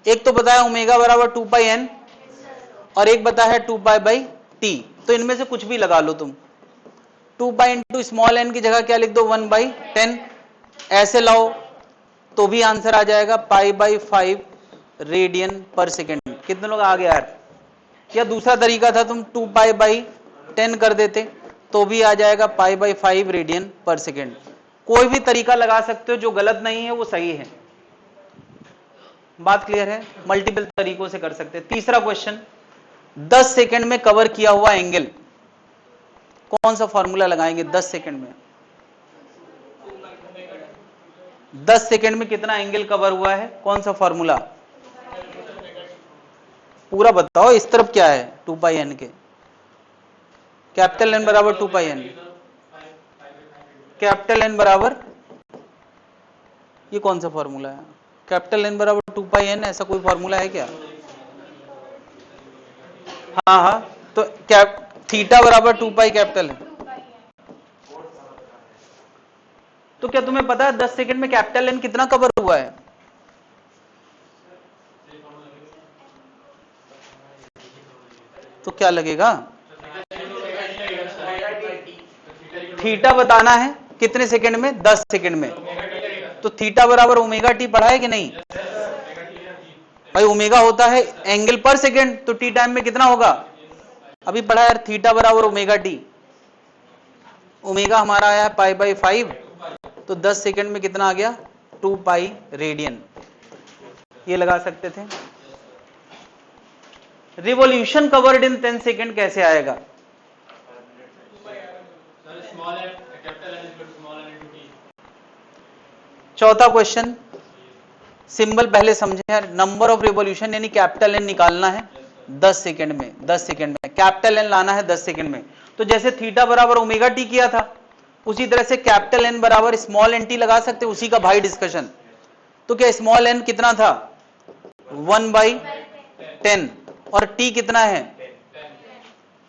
Speaker 1: एक तो बताया ओमेगा बराबर 2πn और एक बताया है 2π/t। तो इनमें से कुछ भी लगा लो तुम। 2π इंटू स्मॉल n की जगह क्या लिख दो? 1/10। ऐसे लाओ तो भी आंसर आ जाएगा π/5 रेडियन पर सेकेंड। कितने लोग आ गया यार? या दूसरा तरीका था, तुम 2π/10 कर देते तो भी आ जाएगा π/5 रेडियन पर सेकेंड। कोई भी तरीका लगा सकते हो, जो गलत नहीं है वो सही है। बात क्लियर है? मल्टीपल तरीकों से कर सकते हैं। तीसरा क्वेश्चन, 10 सेकेंड में कवर किया हुआ एंगल, कौन सा फॉर्मूला लगाएंगे 10 सेकेंड में? 10 सेकेंड में कितना एंगल कवर हुआ है, कौन सा फॉर्मूला? पूरा बताओ। इस तरफ क्या है? 2πn के कैपिटल N बराबर 2πn, कैपिटल N बराबर, ये कौन सा फॉर्मूला है? कैपिटल N बराबर 2πn, ऐसा कोई फॉर्मूला है क्या? हाँ हाँ, तो कैप थीटा बराबर 2π कैपिटल है। तो क्या तुम्हें पता है 10 सेकंड में कैपिटल N कितना कवर हुआ है? तो क्या लगेगा? थीटा बताना है कितने सेकंड में? 10 सेकंड में। तो थीटा बराबर ओमेगा टी पढ़ा है कि नहीं भाई? ओमेगा होता है एंगल पर सेकंड, तो टी टाइम में कितना होगा? अभी पढ़ा यार, थीटा बराबर ओमेगा टी, ओमेगा हमारा आया पाई बाई 5, तो 10 सेकंड में कितना आ गया 2 पाई रेडियन, ये लगा सकते थे। रिवॉल्यूशन कवर्ड इन 10 सेकंड कैसे आएगा? चौथा क्वेश्चन, सिंबल पहले समझे यार, नंबर ऑफ रिवॉल्यूशन यानी कैपिटल एन निकालना है 10 सेकंड में, 10 सेकंड में कैपिटल एन लाना है 10 सेकंड में। तो जैसे थीटा बराबर ओमेगा टी किया था, उसी तरह से कैपिटल एन बराबर स्मॉल एन टी लगा सकते, उसी का भाई डिस्कशन। तो क्या स्मॉल एन कितना था 1/10 और टी कितना है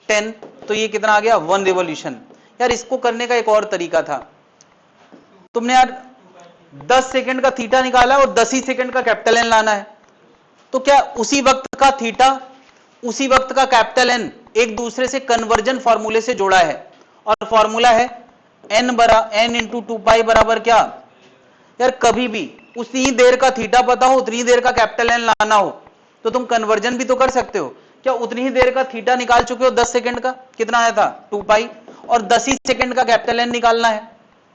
Speaker 1: 10, तो ये कितना आ गया 1 रिवॉल्यूशन। यार इसको करने का एक और तरीका था, तुमने यार 10 सेकंड का थीटा निकाला और 10 ही सेकंड का कैपिटल एन लाना है, तो क्या उसी वक्त का थीटा उसी वक्त का कैपिटल एन एक दूसरे से कन्वर्जन फॉर्मूले से जोड़ा है, और फॉर्मूला है n इंटू 2 पाई बराबर क्या? यार कभी भी उतनी ही देर का थीटा पता हो, उतनी ही देर का कैपिटल एन लाना हो, तो तुम कन्वर्जन भी तो कर सकते हो। क्या उतनी ही देर का थीटा निकाल चुके हो 10 सेकंड का, कितना आया था 2 पाई, और 10 ही सेकंड का कैपिटल एन निकालना है,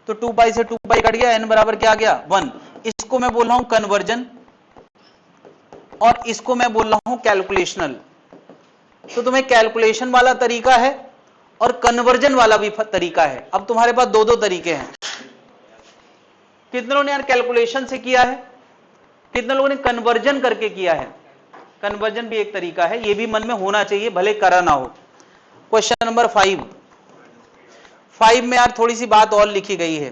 Speaker 1: तो 2 पाई से 2 पाई कट गया, n बराबर क्या आ गया 1। इसको मैं बोल रहा हूं कन्वर्जन और इसको मैं बोल रहा हूं कैलकुलेशनल। तो तुम्हें कैलकुलेशन वाला तरीका है और कन्वर्जन वाला भी तरीका है। अब तुम्हारे पास दो तरीके हैं। कितने लोगों ने यार कैलकुलेशन से किया है, कितने लोगों ने कन्वर्जन करके किया है? कन्वर्जन भी एक तरीका है, ये भी मन में होना चाहिए भले करा ना हो। क्वेश्चन नंबर 5 में यार थोड़ी सी बात और लिखी गई है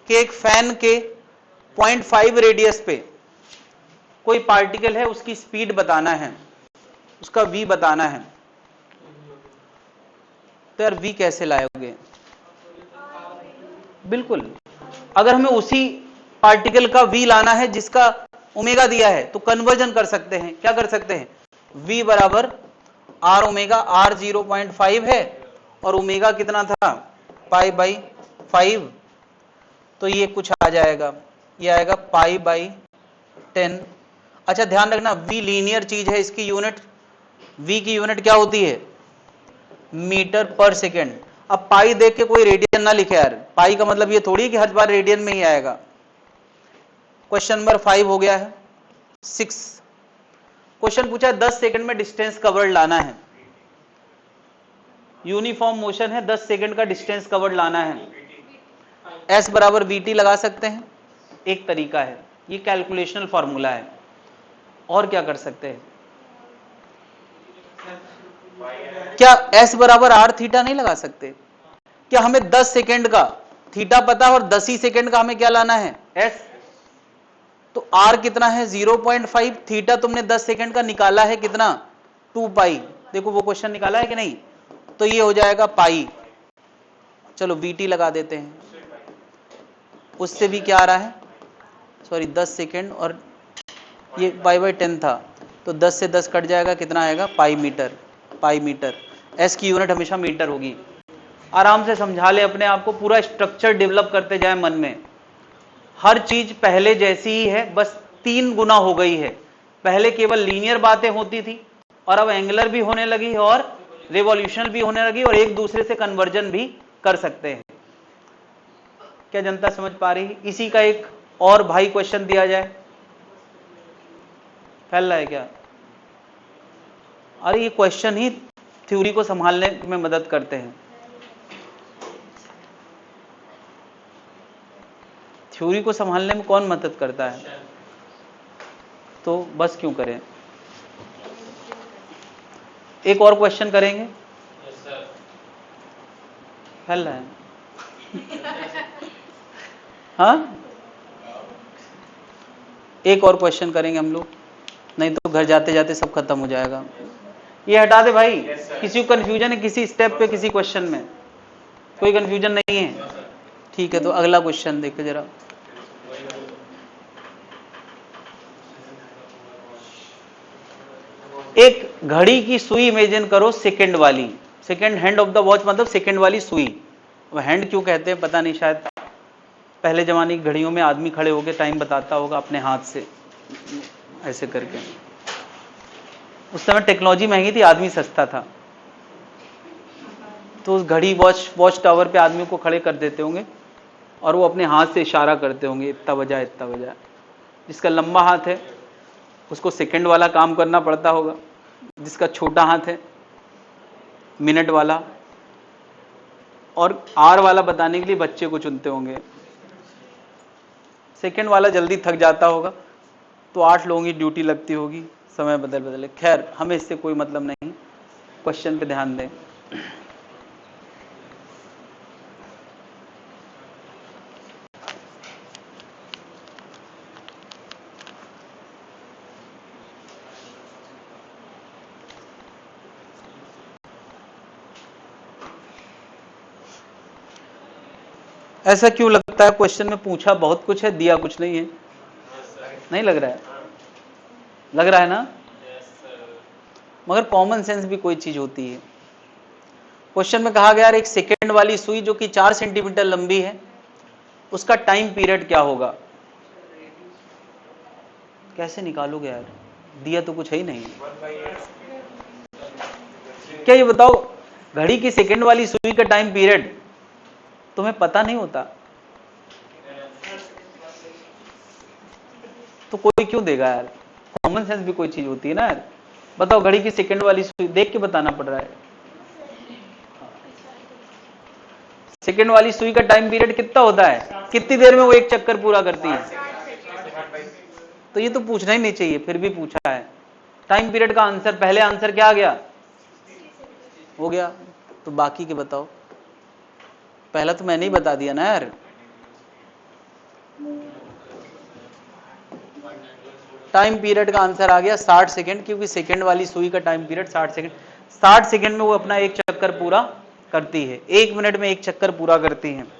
Speaker 1: कि एक फैन के 0.5 रेडियस पे कोई पार्टिकल है, उसकी स्पीड बताना है, उसका v बताना है। तो यार v कैसे लाओगे? बिल्कुल, अगर हमें उसी पार्टिकल का v लाना है जिसका ओमेगा दिया है, तो कन्वर्जन कर सकते हैं। क्या कर सकते हैं? v बराबर r ओमेगा, r 0.5 है और ओमेगा कितना था पाई बाई 5, तो ये कुछ आ जाएगा, ये आएगा पाई बाई 10। अच्छा ध्यान रखना, v लीनियर चीज है, इसकी यूनिट v की यूनिट क्या होती है? मीटर पर सेकेंड। अब पाई देख के कोई रेडियन ना लिखे यार, पाई का मतलब ये थोड़ी कि हर बार रेडियन में ही आएगा। क्वेश्चन नंबर 5 हो गया है। 6 क्वेश्चन पूछा है 10 सेकंड में डिस्टेंस कवर्ड लाना है, यूनिफॉर्म मोशन है, 10 सेकंड का डिस्टेंस कवर्ड लाना है, s बराबर vt लगा सकते हैं, एक तरीका है, ये कैलकुलेशनल फॉर्मूला है। और क्या कर सकते हैं? क्या s बराबर r थीटा नहीं लगा सकते? क्या हमें 10 सेकंड का थीटा पता है और 10 ही सेकंड का हमें क्या लाना है s, तो r कितना है 0.5, थीटा तुमने 10 सेकंड का निकाला है कितना 2 पाई, देखो वो क्वेश्चन निकाला है कि नहीं, तो ये हो जाएगा पाई। चलो vt लगा देते हैं, उससे भी क्या आ रहा है, सॉरी 10 सेकंड और ये पाई बाई 10 था, तो 10 से 10 कट जाएगा, कितना आएगा pi metre, pi metre. s की यूनिट हमेशा मीटर होगी। आराम से समझा ले अपने आप को, पूरा स्ट्रक्चर डेवलप करते जाए मन में। हर चीज पहले जैसी ही है, बस 3 गुना हो गई है। पहले केवल लीनियर बातें होती थी और अब एंगुलर भी होने लगी है और रिवॉल्यूशनल भी होने लगी और एक दूसरे से कन्वर्जन भी कर सकते हैं। क्या जनता समझ पा रही है? इसी का एक और भाई क्वेश्चन दिया जाए, फैल रहा है क्या? अरे ये क्वेश्चन ही थ्योरी को संभालने में मदद करते हैं। थ्योरी को संभालने में कौन मदद करता है? तो बस क्यों करें, एक और क्वेश्चन करेंगे। फैल रहा है हाँ, एक और क्वेश्चन करेंगे हम लोग, नहीं तो घर जाते जाते सब खत्म हो जाएगा। ये हटा दे भाई, किसी को कंफ्यूजन है किसी स्टेप पे, किसी क्वेश्चन में कोई कंफ्यूजन नहीं है? ठीक है, तो अगला क्वेश्चन देखो जरा। एक घड़ी की सुई इमेजिन करो, सेकंड वाली, second hand of the watch मतलब सेकंड वाली सुई। अब हैंड क्यों कहते हैं पता नहीं, शायद पहले जमाने की घड़ियों में आदमी खड़े होकर टाइम बताता होगा अपने हाथ से ऐसे करके। उस समय टेक्नोलॉजी महंगी थी, आदमी सस्ता था, तो उस घड़ी वॉच टावर पे आदमी को खड़े कर देते होंगे और वो अपने हाथ से इशारा करते होंगे, इतना बजा इतना बजा। जिसका लंबा हाथ है उसको सेकंड वाला काम करना पड़ता होगा, जिसका छोटा हाथ है मिनट वाला, और आर वाला बताने के लिए बच्चे को चुनते होंगे। सेकंड वाला जल्दी थक जाता होगा तो 8 लोगों की ड्यूटी लगती होगी, समय बदल बदले। खैर हमें इससे कोई मतलब नहीं, क्वेश्चन पे ध्यान दें। ऐसा क्यों लगता है? क्वेश्चन में पूछा बहुत कुछ है, दिया कुछ नहीं है। नहीं लग रहा है? लग रहा है ना? मगर कॉमन सेंस भी कोई चीज होती है। क्वेश्चन में कहा गया एक सेकेंड वाली सुई जो कि 4 सेंटीमीटर लंबी है, उसका टाइम पीरियड क्या होगा? कैसे निकालोगे यार, दिया तो कुछ है ही नहीं। क्या ये बताओ, घड़ी की सेकेंड वाली सुई का टाइम पीरियड तुम्हें पता नहीं होता तो कोई क्यों देगा यार? कॉमन सेंस भी कोई चीज होती है ना यार। बताओ, घड़ी की सेकंड वाली सुई देख के बताना पड़ रहा है। सेकंड वाली सुई का टाइम पीरियड कितना होता है? कितनी देर में वो एक चक्कर पूरा करती है? तो ये तो पूछना ही नहीं चाहिए, फिर भी पूछा है। टाइम पीरियड का आंसर, पहले आंसर क्या आ गया? हो गया। तो बाकी के बताओ। पहला तो मैंने ही बता दिया ना यार। टाइम पीरियड का आंसर आ गया 60 सेकंड, क्योंकि सेकंड वाली सुई का टाइम पीरियड 60 सेकंड। 60 सेकंड में वो अपना एक चक्कर पूरा करती है, 1 मिनट में एक चक्कर पूरा करती है।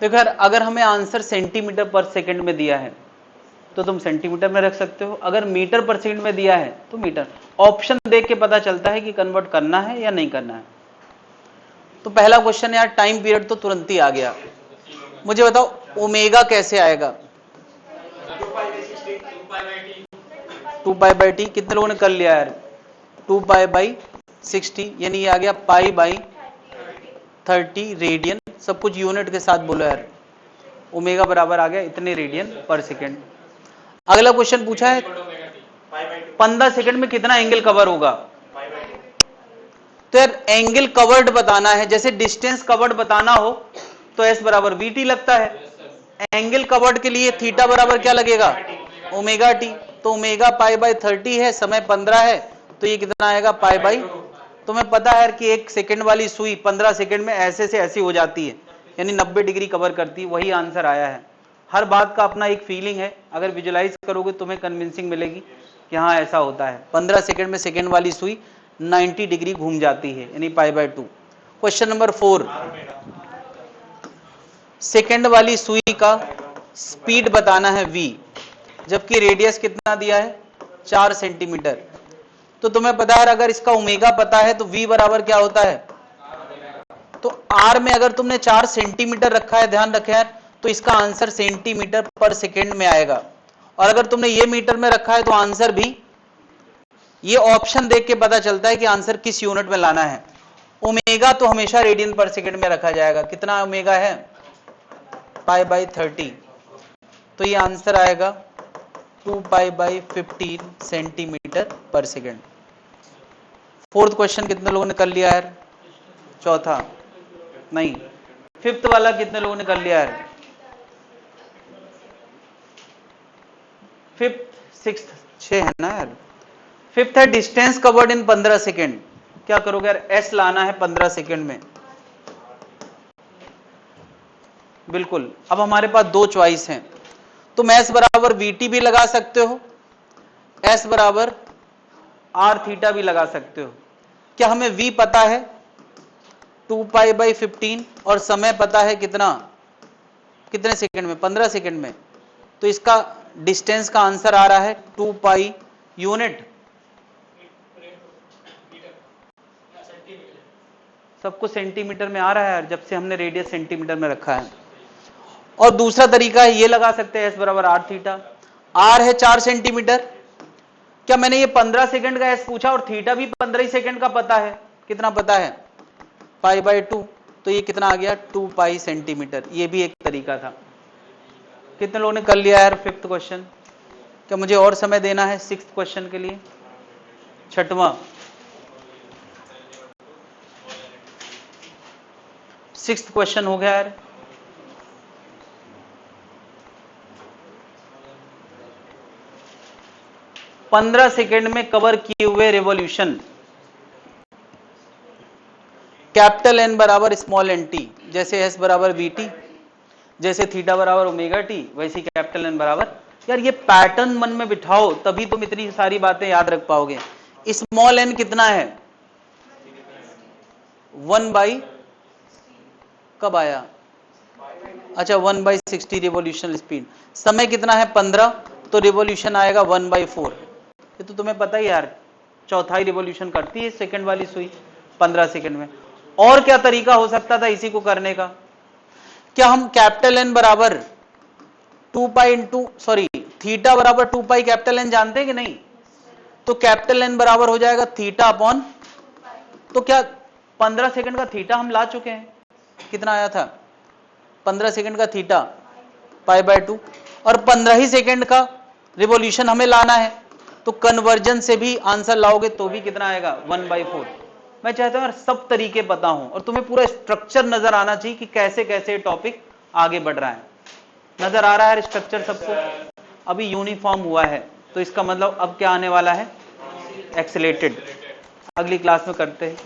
Speaker 1: देखो यार, अगर हमें आंसर सेंटीमीटर पर सेकंड में दिया है तो तुम सेंटीमीटर में रख सकते हो, अगर मीटर पर सेकंड में दिया है तो मीटर। ऑप्शन देख के पता चलता है कि कन्वर्ट करना है या नहीं करना है। तो पहला क्वेश्चन यार, टाइम पीरियड तो तुरंत ही आ गया। मुझे बताओ ओमेगा कैसे आएगा? 2 पाई बाई टी। कितने लोगों ने कर लिया यार? 2 पाई बाई 60, यानी ये आ गया पाई बाई 30 रेडियन। सब कुछ यूनिट के साथ बोलो यार। ओमेगा बराबर आ गया इतने रेडियन पर सेकेंड। अगला क्वेश्चन पूछा है 15 सेकंड में कितना एंगल कवर होगा? तो यार एंगल कवर्ड बताना है, जैसे डिस्टेंस कवर्ड बताना हो तो एस बराबर वी टी लगता है। एंगल कवर्ड के लिए थीटा बराबर क्या लगेगा? Omega T. तो ओमेगा पाई बाई 30 है, समय 15 है, तो ये कितना आएगा? Pi by. तुम्हें पता है कि एक सेकंड वाली सुई 15 सेकंड में ऐसे से ऐसी हो जाती है, यानी 90 डिग्री कवर करती है। वही आंसर आया है। हर बात का अपना एक फीलिंग है, अगर विजुलाइज करोगे तुम्हें कन्विंसिंग मिलेगी कि हाँ ऐसा होता है। 15 सेकंड में सेकंड वाली सुई 90 डिग्री घूम जाती है, यानी pi by 2। Question number 4, second वाली सुई का स्पीड बताना है v, जबकि रेडियस कितना दिया है? 4 सेंटीमीटर। तो तुम्हें पता है अगर इसका ओमेगा पता है तो v बराबर क्या होता है? तो r में अगर तुमने 4 सेंटीमीटर रखा है, ध्यान रखे यार, तो इसका आंसर सेंटीमीटर पर सेकेंड में आएगा। और अगर तुमने ये मीटर में रखा है तो आंसर भी, ये ऑप्शन देख के पता चलता है कि आंसर किस यूनिट में लाना है। ओमेगा तो हमेशा रेडियन पर सेकेंड में रखा जाएगा। कितना ओमेगा है? Pi by 30। तो ये आंसर आएगा 2 पाई बाई 15 सेंटीमीटर पर सेकेंड। फोर्थ क्वेश्चन कितने लोगों ने कर लिया है? चौथा नहीं, फिफ्थ वाला कितने लोगों ने कर लिया है? फिफ्थ सिक्स्थ 6 है ना यार। फिफ्थ है डिस्टेंस कवर्ड इन 15 सेकेंड। क्या करोगे यार? एस लाना है 15 सेकेंड में। बिल्कुल। अब हमारे पास दो चॉइस हैं, तुम एस बराबर वीटी भी लगा सकते हो, एस बराबर आर थीटा भी लगा सकते हो। क्या हमें v पता है 2 पाई बाई 15 और समय पता है कितना, कितने सेकंड में? 15 सेकंड में। तो इसका डिस्टेंस का आंसर आ रहा है 2 पाई यूनिट। सबको सेंटीमीटर में आ रहा है जब से हमने रेडियस सेंटीमीटर में रखा है। और दूसरा तरीका है ये लगा सकते हैं एस बराबर आर थीटा। आर है 4 सेंटीमीटर। क्या मैंने ये 15 सेकंड का एस पूछा और थीटा भी 15 ही सेकंड का पता है? कितना पता है? Pi by 2। तो ये कितना आ गया? 2 पाई सेंटीमीटर। ये भी एक तरीका था। कितने लोगों ने कर लिया यार फिफ्थ क्वेश्चन? क्या मुझे और समय देना है सिक्स्थ क्वेश्चन के लिए? छठवां सिक्स्थ क्वेश्चन हो गया यार। पंद्रह सेकेंड में कवर किए हुए रेवोल्यूशन, कैपिटल एन बराबर स्मॉल एन टी, जैसे एस बराबर वी टी, जैसे थीटा बराबर ओमेगा टी, वैसी कैपिटल एन बराबर। यार ये पैटर्न मन में बिठाओ तभी तुम इतनी सारी बातें याद रख पाओगे। स्मॉल एन कितना है? 1 बाई, कब आया? अच्छा 1 बाई 60 रिवॉल्यूशन स्पीड। समय कितना है? 15, तो रिवॉल्यूशन आएगा 1 बाई 4। ये तो तुम्हें पता ही यार, चौथाई रिवॉल्यूशन करती है सेकंड वाली सुई 15 सेकंड में। और क्या तरीका हो सकता था इसी को करने का? क्या हम कैपिटल एन बराबर 2 पाई इंटू सॉरी थीटा बराबर 2 पाई कैपिटल एन जानते हैं कि नहीं? तो कैपिटल एन बराबर हो जाएगा थीटा अपॉन, तो क्या 15 सेकंड का थीटा हम ला चुके हैं? कितना आया था? 15 सेकंड का थीटा पाई बाय 2, और 15 ही सेकंड का रिवॉल्यूशन हमें लाना है, तो कन्वर्जन से भी आंसर लाओगे तो भी कितना आएगा? 1 बाई 4। मैं चाहता हूं यार सब तरीके पता हूं और तुम्हें पूरा स्ट्रक्चर नजर आना चाहिए कि कैसे कैसे टॉपिक आगे बढ़ रहा है। नजर आ रहा है स्ट्रक्चर सबको? अभी यूनिफॉर्म हुआ है तो इसका मतलब अब क्या आने वाला है? एक्सेलेटेड। अगली क्लास में करते हैं।